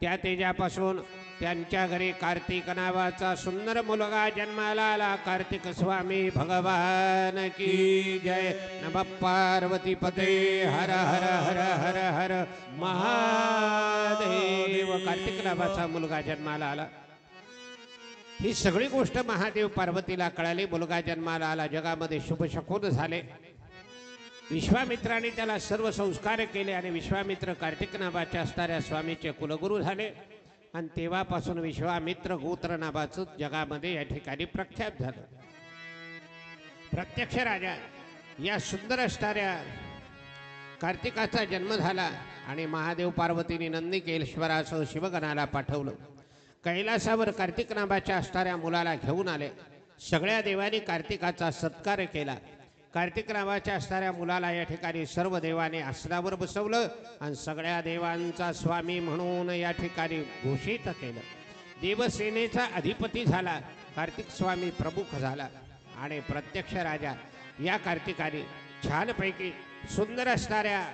त्या तेजापासून त्यांच्या घरी कार्तिक नावाचा सुंदर मुलगा जन्माला आला. कार्तिक स्वामी भगवान की जय. नमः पार्वती पते हर हर हर हर हर महादेव. कार्तिक नावाचा मुलगा जन्माला आला. ही सगळी गोष्ट महादेव पार्वतीला कळाली. मुलगा जन्माला आला. जगामध्ये शुभ शकुन झाले. विश्वामित्राने त्याला सर्व संस्कार केले आणि विश्वामित्र कार्तिक नावाच्या असणाऱ्या स्वामीचे कुलगुरू झाले आणि तेव्हापासून विश्वामित्र गोत्र नावाचं जगामध्ये या ठिकाणी प्रख्यात झालं. प्रत्यक्ष राजा या सुंदर असणाऱ्या कार्तिकाचा जन्म झाला आणि महादेव पार्वतीने नंदिकेश्वरासह शिवगणाला पाठवलं. कैलासावर कार्तिक नावाच्या असणाऱ्या मुलाला घेऊन आले. सगळ्या देवांनी कार्तिकाचा सत्कार केला. कार्तिक नावाच्या असणाऱ्या मुलाला या ठिकाणी सर्व देवाने आसनावर बसवलं आणि सगळ्या देवांचा स्वामी म्हणून या ठिकाणी घोषित केलं. देवसेनेचा अधिपती झाला. कार्तिक स्वामी प्रमुख झाला आणि प्रत्यक्ष राजा या कार्तिकाने छानपैकी सुंदर असणाऱ्या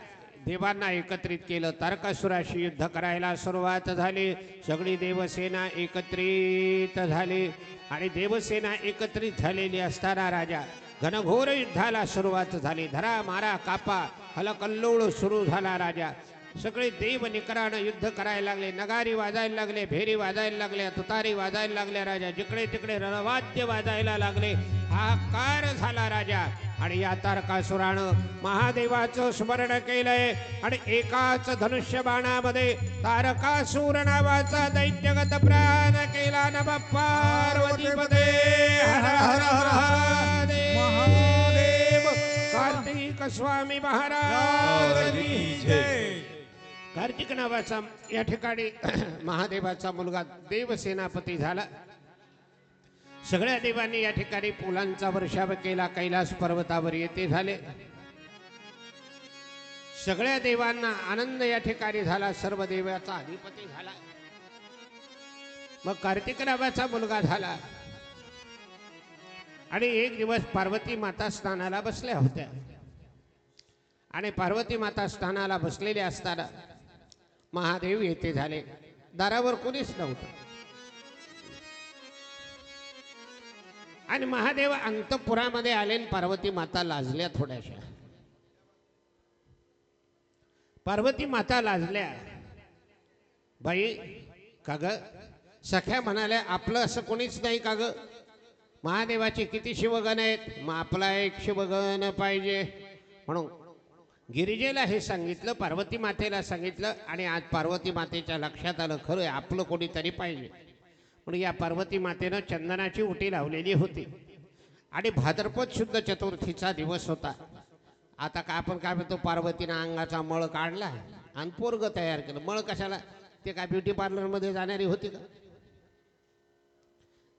देवांना एकत्रित केलं. तारकासुराशी युद्ध करायला सुरुवात झाली. सगळी देवसेना एकत्रित झाली आणि देवसेना एकत्रित झालेली असताना राजा घनघोर युद्धाला सुरुवात झाली. धरा मारा कापा हलकल्लोळ सुरू झाला. राजा सगळे देव निकरानं युद्ध करायला लागले. नगारी वाजायला लागले, भेरी वाजायला लागल्या, तुतारी वाजायला लागल्या. राजा जिकडे तिकडे रणवाद्य वाजायला लागले. हाहाकार झाला राजा. आणि या तारकासुरानं महादेवाचं स्मरण केलंय आणि एकाच धनुष्य बाणामध्ये तारकासूर नावाचा दैत्यगत प्राण केला. नमः पार्वतीपते हर हर हर महादेव. कार्तिक स्वामी महाराज की जय. कार्तिक नावाचा या ठिकाणी महादेवाचा मुलगा देवसेनापती झाला. सगळ्या देवांनी या ठिकाणी फुलांचा वर्षाव केला. कैलास पर्वतावर येते झाले. सगळ्या देवांना आनंद या ठिकाणी झाला. सर्व देवाचा अधिपती झाला. मग कार्तिक नावाचा मुलगा झाला आणि एक दिवस पार्वती माता स्नानाला बसल्या होत्या आणि पार्वती माता स्नानाला बसलेल्या असताना महादेव येते झाले. दारावर कोणीच नव्हतं आणि महादेव अंतपुरामध्ये आले. पार्वती माता लाजल्या थोड्याशा. पार्वती माता लाजल्या. बाई का ग? सख्या म्हणाल्या आपलं असं कोणीच नाही का ग? महादेवाचे किती शिवगण आहेत, मग आपला एक शिवगण पाहिजे. म्हणून गिरिजेला हे सांगितलं, पार्वती मातेला सांगितलं आणि आज पार्वती मातेच्या लक्षात आलं खरं आपलं कोणीतरी पाहिजे. म्हणून या पार्वती मातेनं चंदनाची उटी लावलेली होती आणि भाद्रपद शुद्ध चतुर्थीचा दिवस होता आता का आपण काय म्हणतो, पार्वतीनं अंगाचा मळ काढला आणि पोरग तयार केलं. मळ कशाला? ते काय ब्युटी पार्लर मध्ये जाणारी होती का?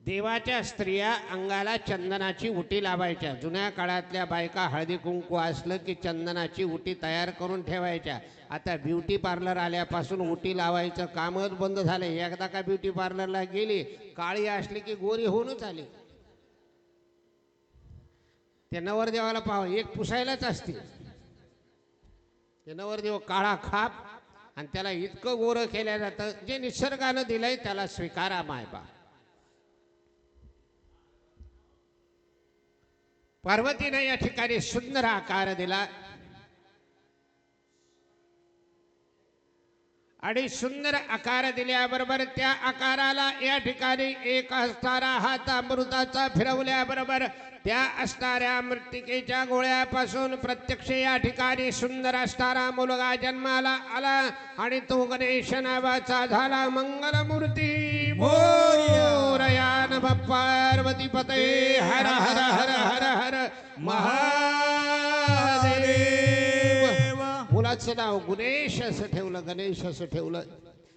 देवाच्या स्त्रिया अंगाला चंदनाची उटी लावायच्या. जुन्या काळातल्या बायका हळदी कुंकू असलं की चंदनाची उटी तयार करून ठेवायच्या. आता ब्युटी पार्लर आल्यापासून उटी लावायचं कामच बंद झालं. एकदा का ब्युटी पार्लरला गेली, काळी असली की गोरी होऊनच आली. ते नवरदेवाला पाहा, एक पुसायलाच असते. ते नवरदेव काळा खाप आणि त्याला इतकं गोरं केलं जातं. जे निसर्गानं दिलंय त्याला स्वीकारा मायबा. पार्वतीने या ठिकाणी सुंदर आकार दिला आणि सुंदर आकार दिल्याबरोबर त्या आकाराला या ठिकाणी एक असणारा हात अमृताचा फिरवल्याबरोबर त्या असणाऱ्या मृत्तिकेच्या गोळ्यापासून प्रत्यक्ष या ठिकाणी सुंदर असणारा मुलगा जन्माला आला आणि तो गणेश नावाचा झाला. मंगलमूर्ती मोरया नमः पार्वती पते हर हर हर हर हर महादेव. मुलाचं नाव गुणेश असं ठेवलं, गणेश असं ठेवलं.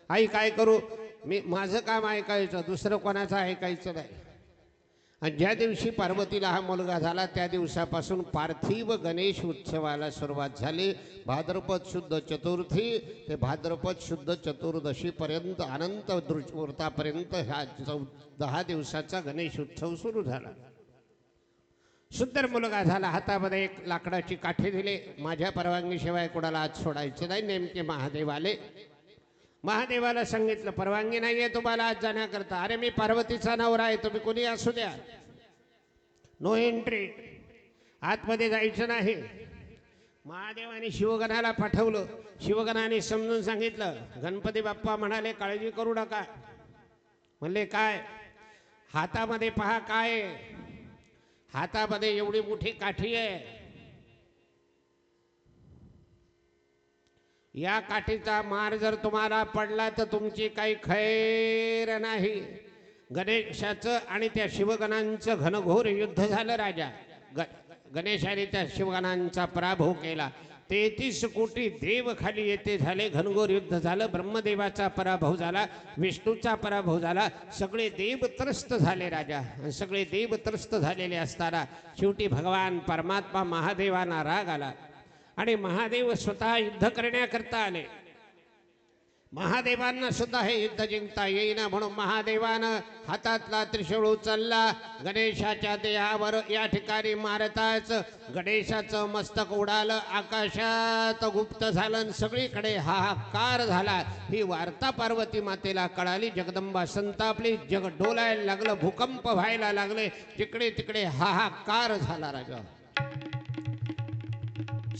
आई काय करू, मी माझं काम ऐकायचं, दुसरं कोणाचं ऐकायचं नाही. आणि ज्या दिवशी पार्वतीला हा मुलगा झाला त्या दिवसापासून पार्थिव गणेश उत्सवाला सुरुवात झाली. भाद्रपद शुद्ध चतुर्थी ते भाद्रपद शुद्ध चतुर्दशी पर्यंत अनंत वृत्तापर्यंत हा 10 दिवसाचा गणेश उत्सव सुरू झाला. सुंदर मुलगा झाला. हातामध्ये एक लाकडाची काठी दिली. माझ्या परवानगीशिवाय कोणाला आज सोडायचं नाही. नेमके महादेव आले. महादेवाला सांगितलं परवानगी नाहीये तुम्हाला आज जाण्याकरता. अरे मी पार्वतीचा नवरा आहे, तुम्ही कोणी असू द्या, नो एंट्री, आतमध्ये जायचं नाही. महादेवाने शिवगणाला पाठवलं. शिवगणाने समजून सांगितलं. गणपती बाप्पा म्हणाले काळजी करू नका. म्हणले काय? हातामध्ये पहा काय, हातामध्ये एवढी मोठी काठी आहे. या काठीचा मार जर तुम्हाला पडला तर तुमची काही खैर नाही. गणेशाचं आणि त्या शिवगणांचं घनघोर युद्ध झालं. राजा गणेशाने त्या शिवगणांचा पराभव केला. 33 कोटी देव खाली येते झाले. घनघोर युद्ध झालं. ब्रह्मदेवाचा पराभव झाला, विष्णूचा पराभव झाला. सगळे देव त्रस्त झाले. राजा सगळे देव त्रस्त झालेले असताना शेवटी भगवान परमात्मा महादेवांना राग आला आणि महादेव स्वतः युद्ध करण्याकरता आले. महादेवांना सुद्धा हे युद्ध जिंकता येईना म्हणून महादेवानं हातातला त्रिशूळ उचलला. गणेशाच्या देहावर या ठिकाणी मारताच गणेशाचं मस्तक उडालं, आकाशात गुप्त झालं. सगळीकडे हाहाकार झाला. ही वार्ता पार्वती मातेला कळाली. जगदंबा संतापली. जग डोलायला लागलं, भूकंप व्हायला लागले. जिकडे तिकडे हाहाकार झाला. राजा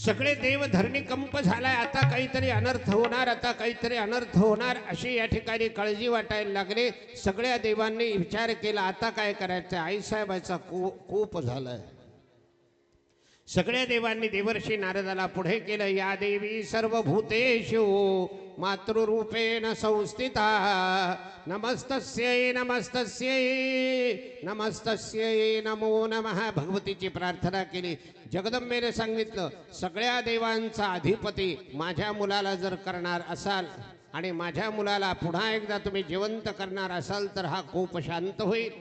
सगळे देव धरणी कंप झालाय. आता काहीतरी अनर्थ होणार, आता काहीतरी अनर्थ होणार अशी या ठिकाणी काळजी वाटायला लागली. सगळ्या देवांनी विचार केला आता काय करायचं. आईसाहेबाचा कोप झालाय. सगळ्या देवांनी देवर्षी नारदाला पुढे केलं. या देवी सर्वभूतेषु मातृरूपेण संस्थिता नमस्तस्यै नमस्तस्यै नमस्तस्यै नमो नमः. भगवतीची प्रार्थना केली. जगदंबेने सांगितलं सगळ्या देवांचा अधिपती माझ्या मुलाला जर करणार असाल आणि माझ्या मुलाला पुन्हा एकदा तुम्ही जिवंत करणार असाल तर हा कोप शांत होईल.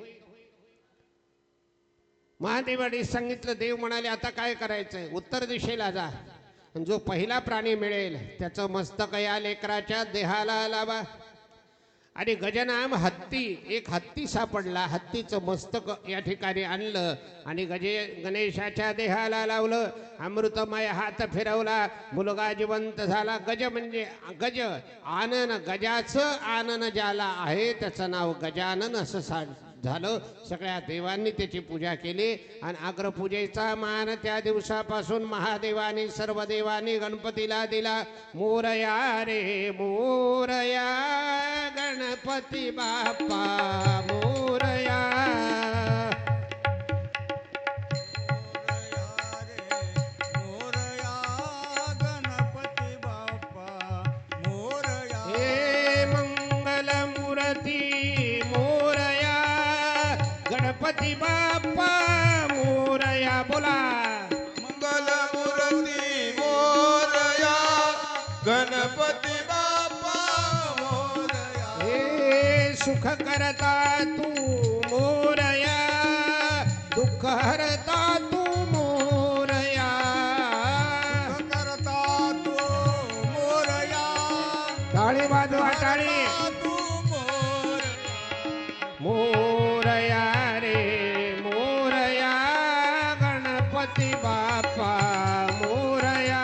महादेवाने सांगितलं. देव म्हणाले आता काय करायचंय, उत्तर दिशेला जा. जो पहिला प्राणी मिळेल त्याचं मस्तक या लेकराच्या देहाला लावा. आणि गजनाम हत्ती, एक हत्ती सापडला. हत्तीचं मस्तक या ठिकाणी आणलं आणि गणेशाच्या देहाला लावलं. अमृतमय हात फिरवला. मुलगा जिवंत झाला. गज म्हणजे गज, आनन, गजाचं आनन ज्याला आहे त्याचं नाव गजानन असं झालं. सगळ्या देवांनी त्याची पूजा केली आणि अग्रपूजेचा मान त्या दिवसापासून महादेवानी सर्व देवांनी गणपतीला दिला. मोरया रे मोरया गणपती बाप्पा मोरया. मोरया गणपती बाप्पा मोरया. हे मंगलमूर्ती मोरया गणपती बाप्पा मोरया. बोला मंगलमूर्ती दुःख करता तू मोरया, दुःख हरता तू मोरया. करता तू मोरया, टाळी वाजवा टाळी. तू मोर मोरया रे मोरया, गणपती बाप्पा मोरया.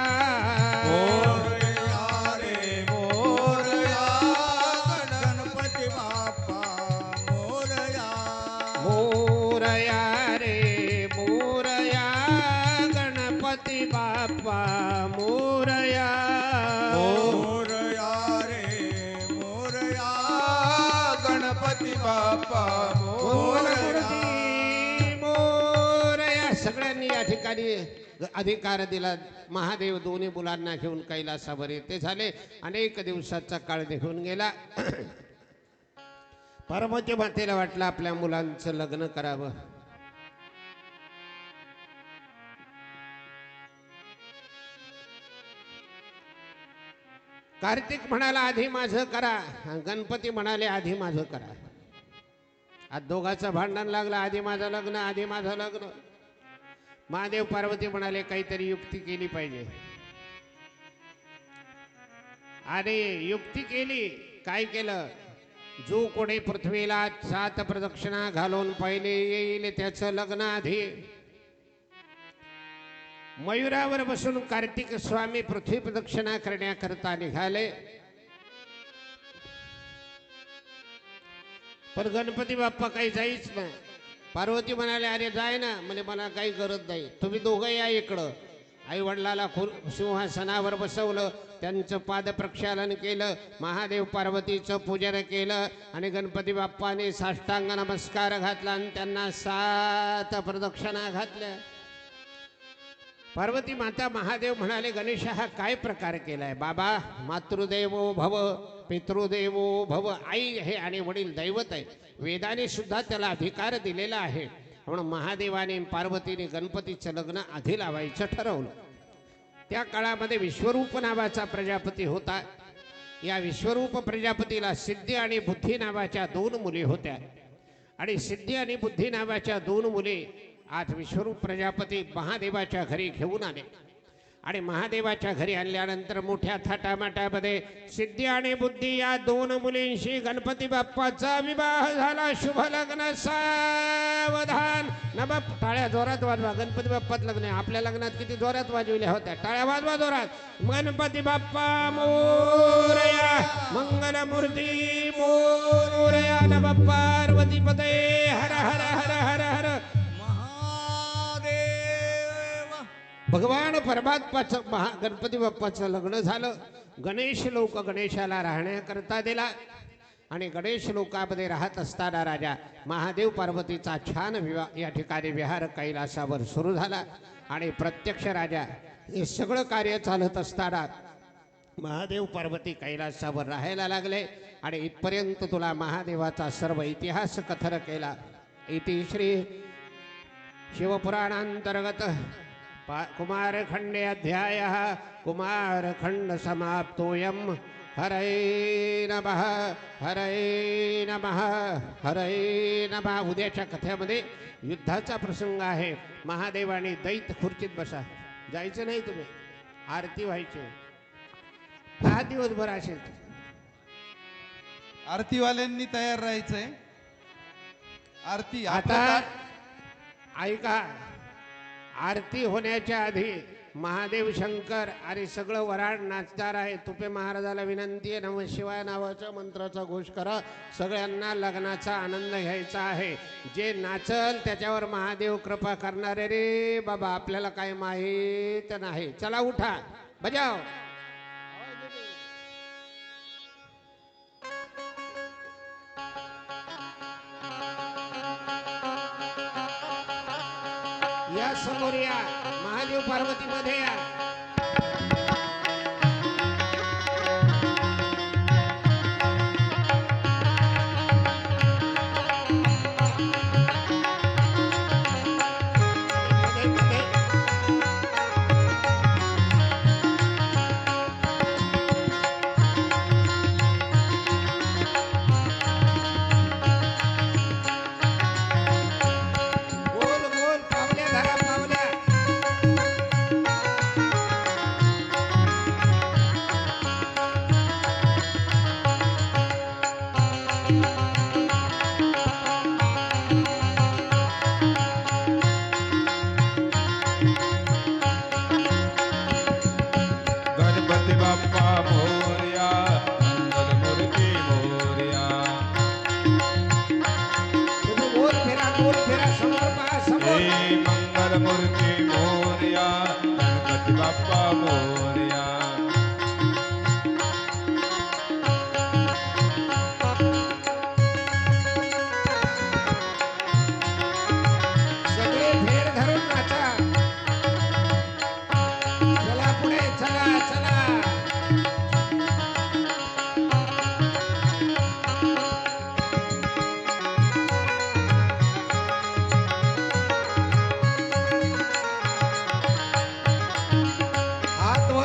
मोरया रे मोरया, गणपती बाप्पा मोरया. मोरया रे मोरया, गणपती बाप्पा मोरया. मोरया रे मोरया, गणपती बाप्पा मोरया. मोरया. सगळ्यांनी या ठिकाणी अधिकार दिला. महादेव दोन्ही मुलांना घेऊन कैलासावर येते झाले. अनेक दिवसाचा काळ निघून गेला. पार्वती मातेला वाटलं आपल्या मुलांचं लग्न करावं. कार्तिक म्हणाला आधी माझं करा, गणपती म्हणाले आधी माझं करा. आज दोघांचं भांडण लागलं, आधी माझं लग्न, आधी माझं लग्न. महादेव पार्वती म्हणाले काहीतरी युक्ती केली पाहिजे. आणि युक्ती केली. काय केलं? जो कोणी पृथ्वीला 7 प्रदक्षिणा घालून पहिले येईल त्याचं लग्न आधी. मयुरावर बसून कार्तिक स्वामी पृथ्वी प्रदक्षिणा करण्याकरता निघाले. पण गणपती बाप्पा काही जाईच नाही. पार्वती म्हणाले अरे जाय ना. म्हणजे मला काही गरज नाही, तुम्ही दोघं या इकडं. आई वडिलाला सिंहासनावर बसवलं, त्यांचं पाद प्रक्षालन केलं, महादेव पार्वतीचं पूजन केलं आणि गणपती बाप्पाने साष्टांग नमस्कार घातला आणि त्यांना 7 प्रदक्षिणा घातल्या. पार्वती माता महादेव म्हणाले गणेश हा काय प्रकार केलाय? बाबा मातृदेवो भव पितृदेवो भव. आई हे आणि वडील दैवत आहे. वेदाने सुद्धा त्याला अधिकार दिलेला आहे. म्हणून महादेवाने पार्वतीने गणपतीचं लग्न आधी लावायचं ठरवलं. त्या काळामध्ये विश्वरूप नावाचा प्रजापती होता. या विश्वरूप प्रजापतीला सिद्धी आणि बुद्धी नावाच्या 2 मुली होत्या. आणि सिद्धी आणि बुद्धी नावाच्या 2 मुली आज विश्वरूप प्रजापती महादेवाच्या घरी घेऊन आले. आणि महादेवाच्या घरी आणल्यानंतर मोठ्या थाटामाटामध्ये सिद्धी आणि बुद्धी या 2 मुलींशी गणपती बाप्पाचा विवाह झाला. शुभ लग्न सावधान. नभ टाळ्या जोरात वाजवा. गणपती बाप्पात लग्न आहे. आपल्या लग्नात किती जोरात वाजविल्या होत्या. टाळ्या वाजवा जोरात. गणपती बाप्पा मोरया, मंगलमूर्ती मोरया. नभ पार्वती पते हर हर हर हर हर. भगवान परमात्माचं गणपती बाप्पाचं लग्न झालं. गणेश लोक गणेशाला राहण्याकरता दिला. आणि गणेश लोकामध्ये राहत असताना राजा महादेव पार्वतीचा छान विवाह या ठिकाणी विहार कैलासावर सुरू झाला. आणि प्रत्यक्ष राजा हे सगळं कार्य चालत असताना महादेव पार्वती कैलासावर राहायला लागले. आणि इथपर्यंत तुला महादेवाचा सर्व इतिहास कथन केला. इति श्री शिवपुराणांतर्गत कुमारखंडे अध्याय कुमारखंड समाप्तोयम. हरे नमः हरे नमः हरे नमः. उद्याच्या कथेमध्ये युद्धाचा प्रसंग आहे. महादेवाने दैत्य खुर्चीत बसा. जायचं नाही तुम्ही. आरती व्हायची. 10 दिवसभर असेल. आरतीवाल्यांनी तयार राहायचंय. आरती आता ऐका. आरती होण्याच्या आधी महादेव शंकर आणि सगळं वराड नाचणार आहे. तुपे महाराजाला विनंती आहे नमः शिवाय नावाच्या मंत्राचा घोष करा. सगळ्यांना लग्नाचा आनंद घ्यायचा आहे. जे नाचल त्याच्यावर महादेव कृपा करणारे रे बाबा. आपल्याला काय माहीत नाही. चला उठा बजाव. या समोर या. महादेव पार्वती मध्ये या.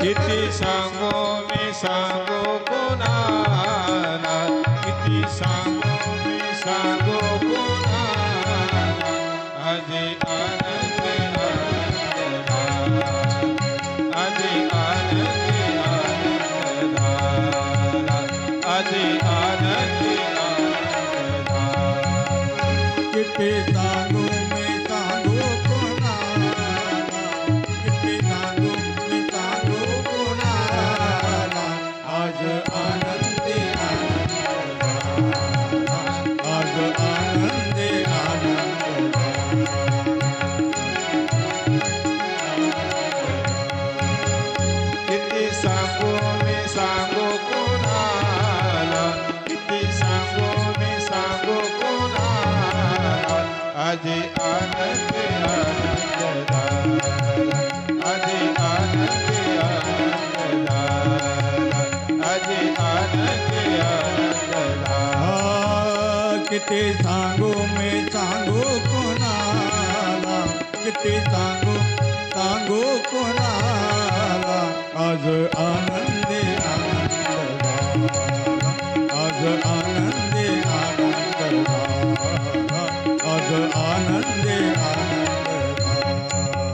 किती सांगू मी सांगू कुणाला किती सांगू मी सांगू कुणाला आजी आनंदी आनंद झाला आजी आनंदी आनंद झाला आजी आनंदी आनंद झाला किती सांगू मी सांगू कुणाला किती सांगू मी सांगू कुणाला आज आनंदी आनंद झाला आज आनंदी आनंद किती सांगू मी सांगू कुणाला किती सांगू मी सांगू कुणाला आजी आनंदी आनंद झाला आजी आनंदी आनंद झाला आजी आनंदी आनंद झाला किती सांगू मी सांगू कुणाला किती सांगू सांगू कुणाला आज आनंदी आनंद झाला आज आनंदी आनंद झाला आज आनंदी आनंद झाला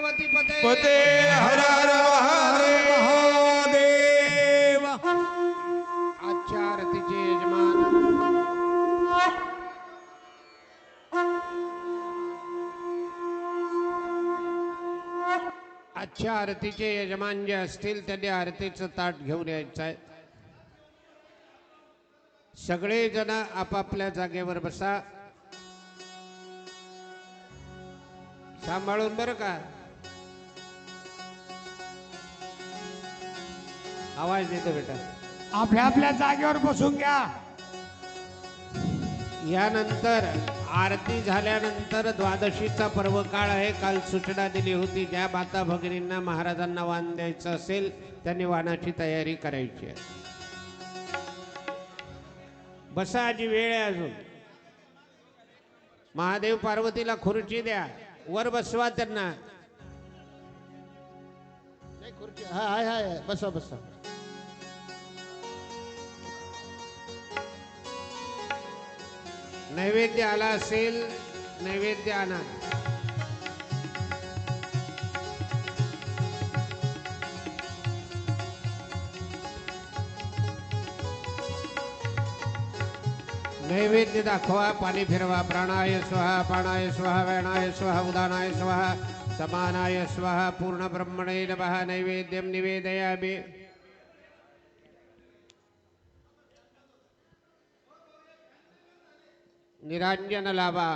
पार्वती पते पते हर हर महादेव. आजच्या आरतीचे यजमान आजच्या आरतीचे यजमान जे असतील त्यांनी आरतीचं ताट घेऊन यायचं आहे. सगळे जण आपापल्या जागेवर बसा. सांभाळून बरं का. आवाज देतो बेटा. आपल्या आपल्या जागेवर बसून घ्या. यानंतर आरती झाल्यानंतर द्वादशीचा पर्व काळ आहे. काल सूचना दिली होती ज्या माता भगिनींना महाराजांना वाण द्यायचं असेल त्यांनी वाणाची तयारी करायची आहे. बसा आजी वेळ आहे अजून. महादेव पार्वतीला खुर्ची द्या. वर बसवा त्यांना. नाही खुर्ची हाय हाय बसा बसा. नैवेद्य आला असेल नैवेद्य आणा. नैवेद्य दाखवा. पाणी फिरवा. प्राणाय स्वाहा पाणाय स्वाहा व्यानाय स्वाहा उदानाय स्वाहा समानाय स्वाहा पूर्ण ब्रह्मणे नमः. नैवेद्यम निवेदयामि. निरांजन लाभा.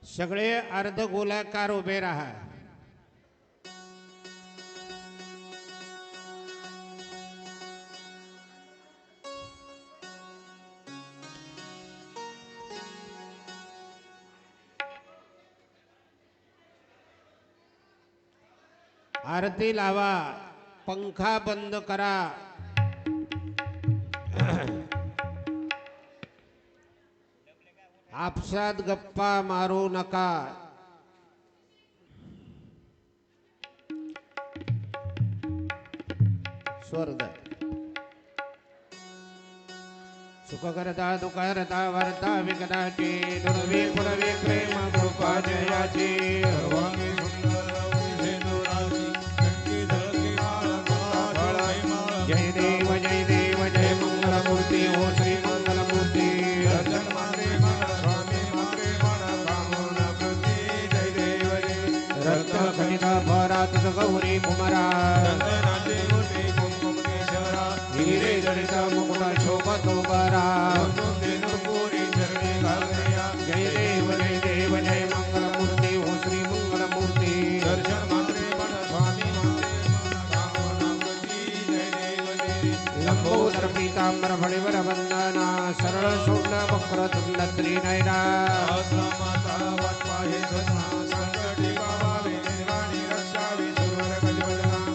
सगळे अर्धगोलाकार उभे राहा. आरती लावा. पंखा बंद करा. आपसात गप्पा मारू नका. स्वर्ग सुख करता दुःख करता वर्ता विकटाची दुर्वी पुरवी प्रेम कृपा जयाची. जय देव जय मंगलमूर्ती हो श्री मंगलमूर्ती. रक्त खनिता भरात गौरी कुमारा. हिरे जडित मुकुट शोभतो बरा. जय देव जय मंगलमूर्ती हो श्री मंगलमूर्ती. लंबोदर पीतांबर फणिवर वंदना सरळ शूर्ण वक्र तुंड त्रिनयना.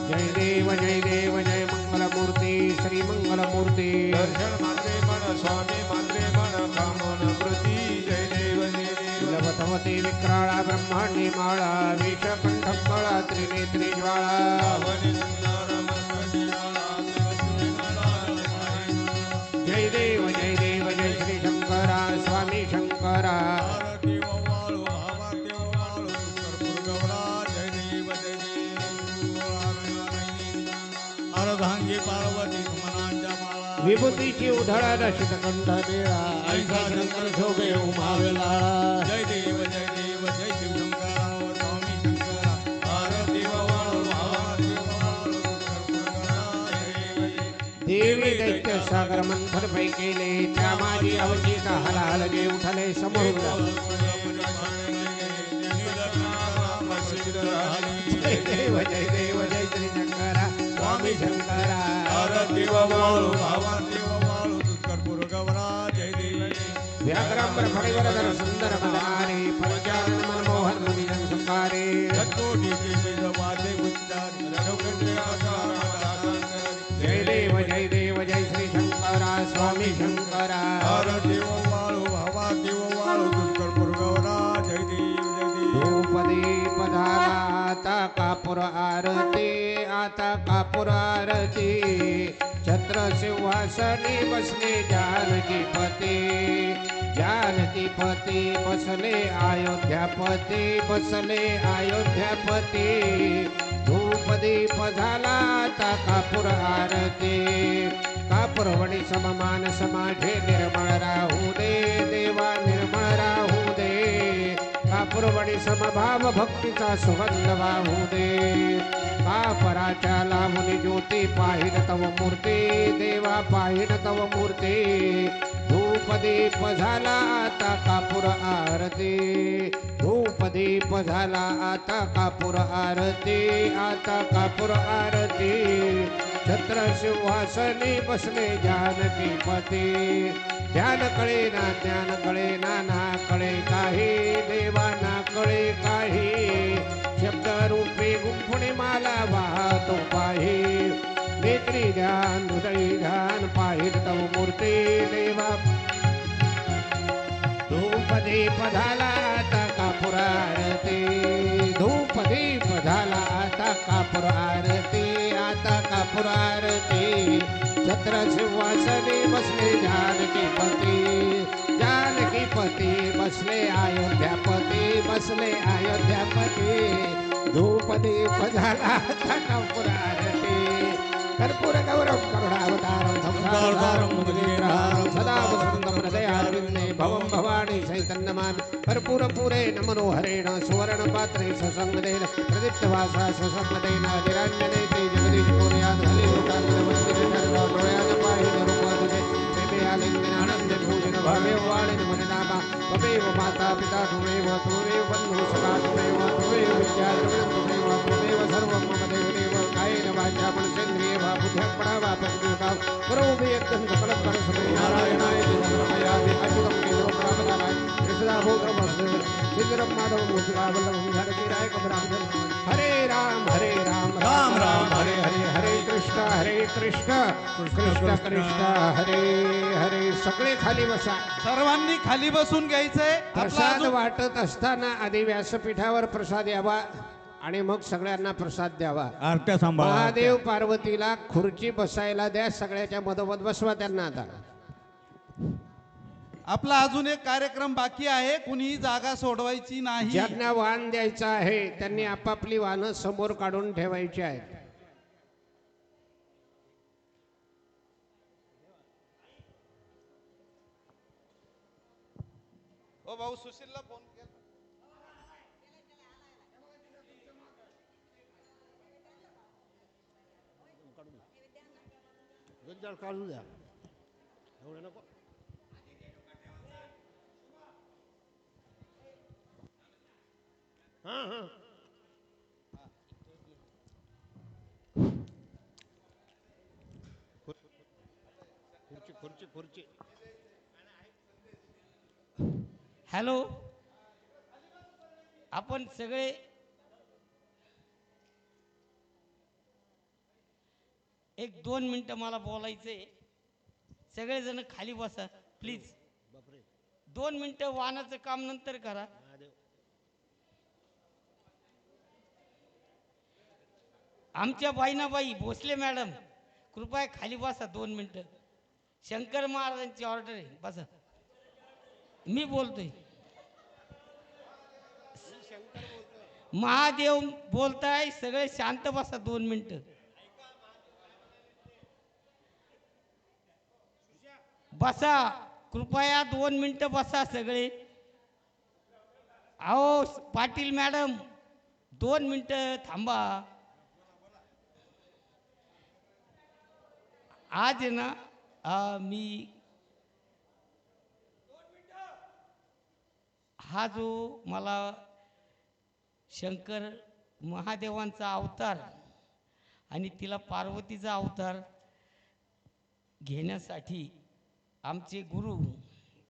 जय देव जय मंगलमूर्ती श्री मंगलमूर्ती. लवतवती विक्राळा ब्रह्मांडी माळा विषकंठं कळा त्रिनेत्री ज्वाळा. जय देव जय श्री शंकरा स्वामी शंकरा. विभूतीची उधळा शीतकंठ निळा ऐसा शंकर शोभे उमावेला. जय देव जय शिवशंकरा स्वामी शंकरा. आरती देवी दैत्य सागर मंथर पै केले त्या माझी अवचित हलाल जे उठले समोर. जय देव जय श्री शंकरा स्वामी शंकरा. व्याघ्रांबर फणिवरधर सुंदर मदनारे पंचानन मनमोहन मुनिजन सुखारे. जय देव जय श्री शंकरा स्वामी स्वामी शंकरा आरती वाळू भावा देव वाळू दुष्कर पुरगवरा जय देव जय देव धूपदीप झाला आता कापूर आरती आता कापूर आरती छत्र सिंहासनी बसले जानकीपती जानकीपती बसले अयोध्यापती बसले अयोध्यापती धूपदीप झाला आता कापूर आरती कापूरवडी सममान समाजे निर्मळ राहू दे देवा निर्मळ राहू दे कापूरवडी समभाव भक्तीचा सुगंध वाहू दे कापराच्या लावणी ज्योती पाहिन तव मूर्ती देवा पाहिन तव मूर्ती धूपदीप झाला आता कापूर आरती धूपदीप झाला आता कापूर आरती आता कापूर आरती छत्र सिंहासनी बसले जानकीपती ध्यान कळे ना ज्ञान कळे ना कळे काही देवा ना कळे काही शब्द रूपी गुंफणी माला वाहतो पाही नेत्री ध्यान हृदय ध्यान पाहिन तव मूर्ती देवा धूपदीप झाला आता कापूर आरती धूपदीप झाला आता कापूर आरती आता कापूर आरती छत्र सिंहासनी बसले जानकीपती जानकीपती बसले अयोध्यापती बसले अयोध्यापती धूपदीप झाला आता कापूर आरती कर्पूर गौरव करुणावतारं संसारसारं मुनिग्रहारं सदा वसन्तं हृदयारविन्दे भवं भवानी चैतन्यमान् कर्पूरपूरे नमनोहरेण सुवर्णपात्रे ससंगदेन प्रदीप्तवासा ससंगदेन निराञ्जने ते जगदीशपुर्याद् हलिलोकान्तरवन्दिरे सर्वडोळ्यान पाहिन रूपदुजे प्रेमे आलिङ्गनानन्दे भोजन भावे वाणिन मुनिनामा त्वमेव माता पिता त्वमेव त्वमेव बन्धुः सखा त्वमेव त्वमेव विद्या द्रविणं त्वमेव त्वमेव सर्वं मम देवदेव कायेन वाचा मनसेन्द्रिये वा बुद्ध्यात्मना वा प्रकृतिका करोमि यत्तं सकलं परस्मै नारायणाय नमः अच्युतं केशवं रामनारायण कृष्णदामोदरं सिद्धरं माधवं मूर्तिकावल्लभं जानकीराय कमलाभं हरे राम राम राम हरे हरे हरे कृष्ण कृष्ण कृष्ण हरे हरे सगळे खाली बसा सर्वांनी खाली बसून घ्यायचंय आपला प्रसाद अजून- वाटत असताना आधी व्यासपीठावर प्रसाद यावा आणि मग सगळ्यांना प्रसाद द्यावा आरत्या सांभाळा महादेव पार्वतीला खुर्ची बसायला द्या सगळ्याच्या मधोमध बसवा त्यांना आता आपला अजून एक कार्यक्रम बाकी आहे कुणी जागा सोडवायची नाही ज्यांना वाण द्यायचं आहे त्यांनी आपापली वाहनं समोर काढून ठेवायची आहेत ओ भाऊ सुशीलला फोन केला काढू द्या नको खुर्ची हॅलो आपण सगळे एक 2 मिनिटं मला बोलायचंय सगळेजण खाली बसा प्लीज 2 मिनिटं वाहनाचं काम नंतर करा आमच्या बाईनाबाई भोसले मॅडम कृपया खाली बसा 2 मिनिटं शंकर महाराजांची ऑर्डर आहे बसा मी बोलतोय महादेव बोलताय सगळे शांत बसा 2 मिनिटं बसा कृपया 2 मिनिटं बसा सगळे अहो पाटील मॅडम 2 मिनिटं थांबा आज आहे ना मी हा जो मला शंकर महादेवांचा अवतार आणि तिला पार्वतीचा अवतार घेण्यासाठी आमचे गुरु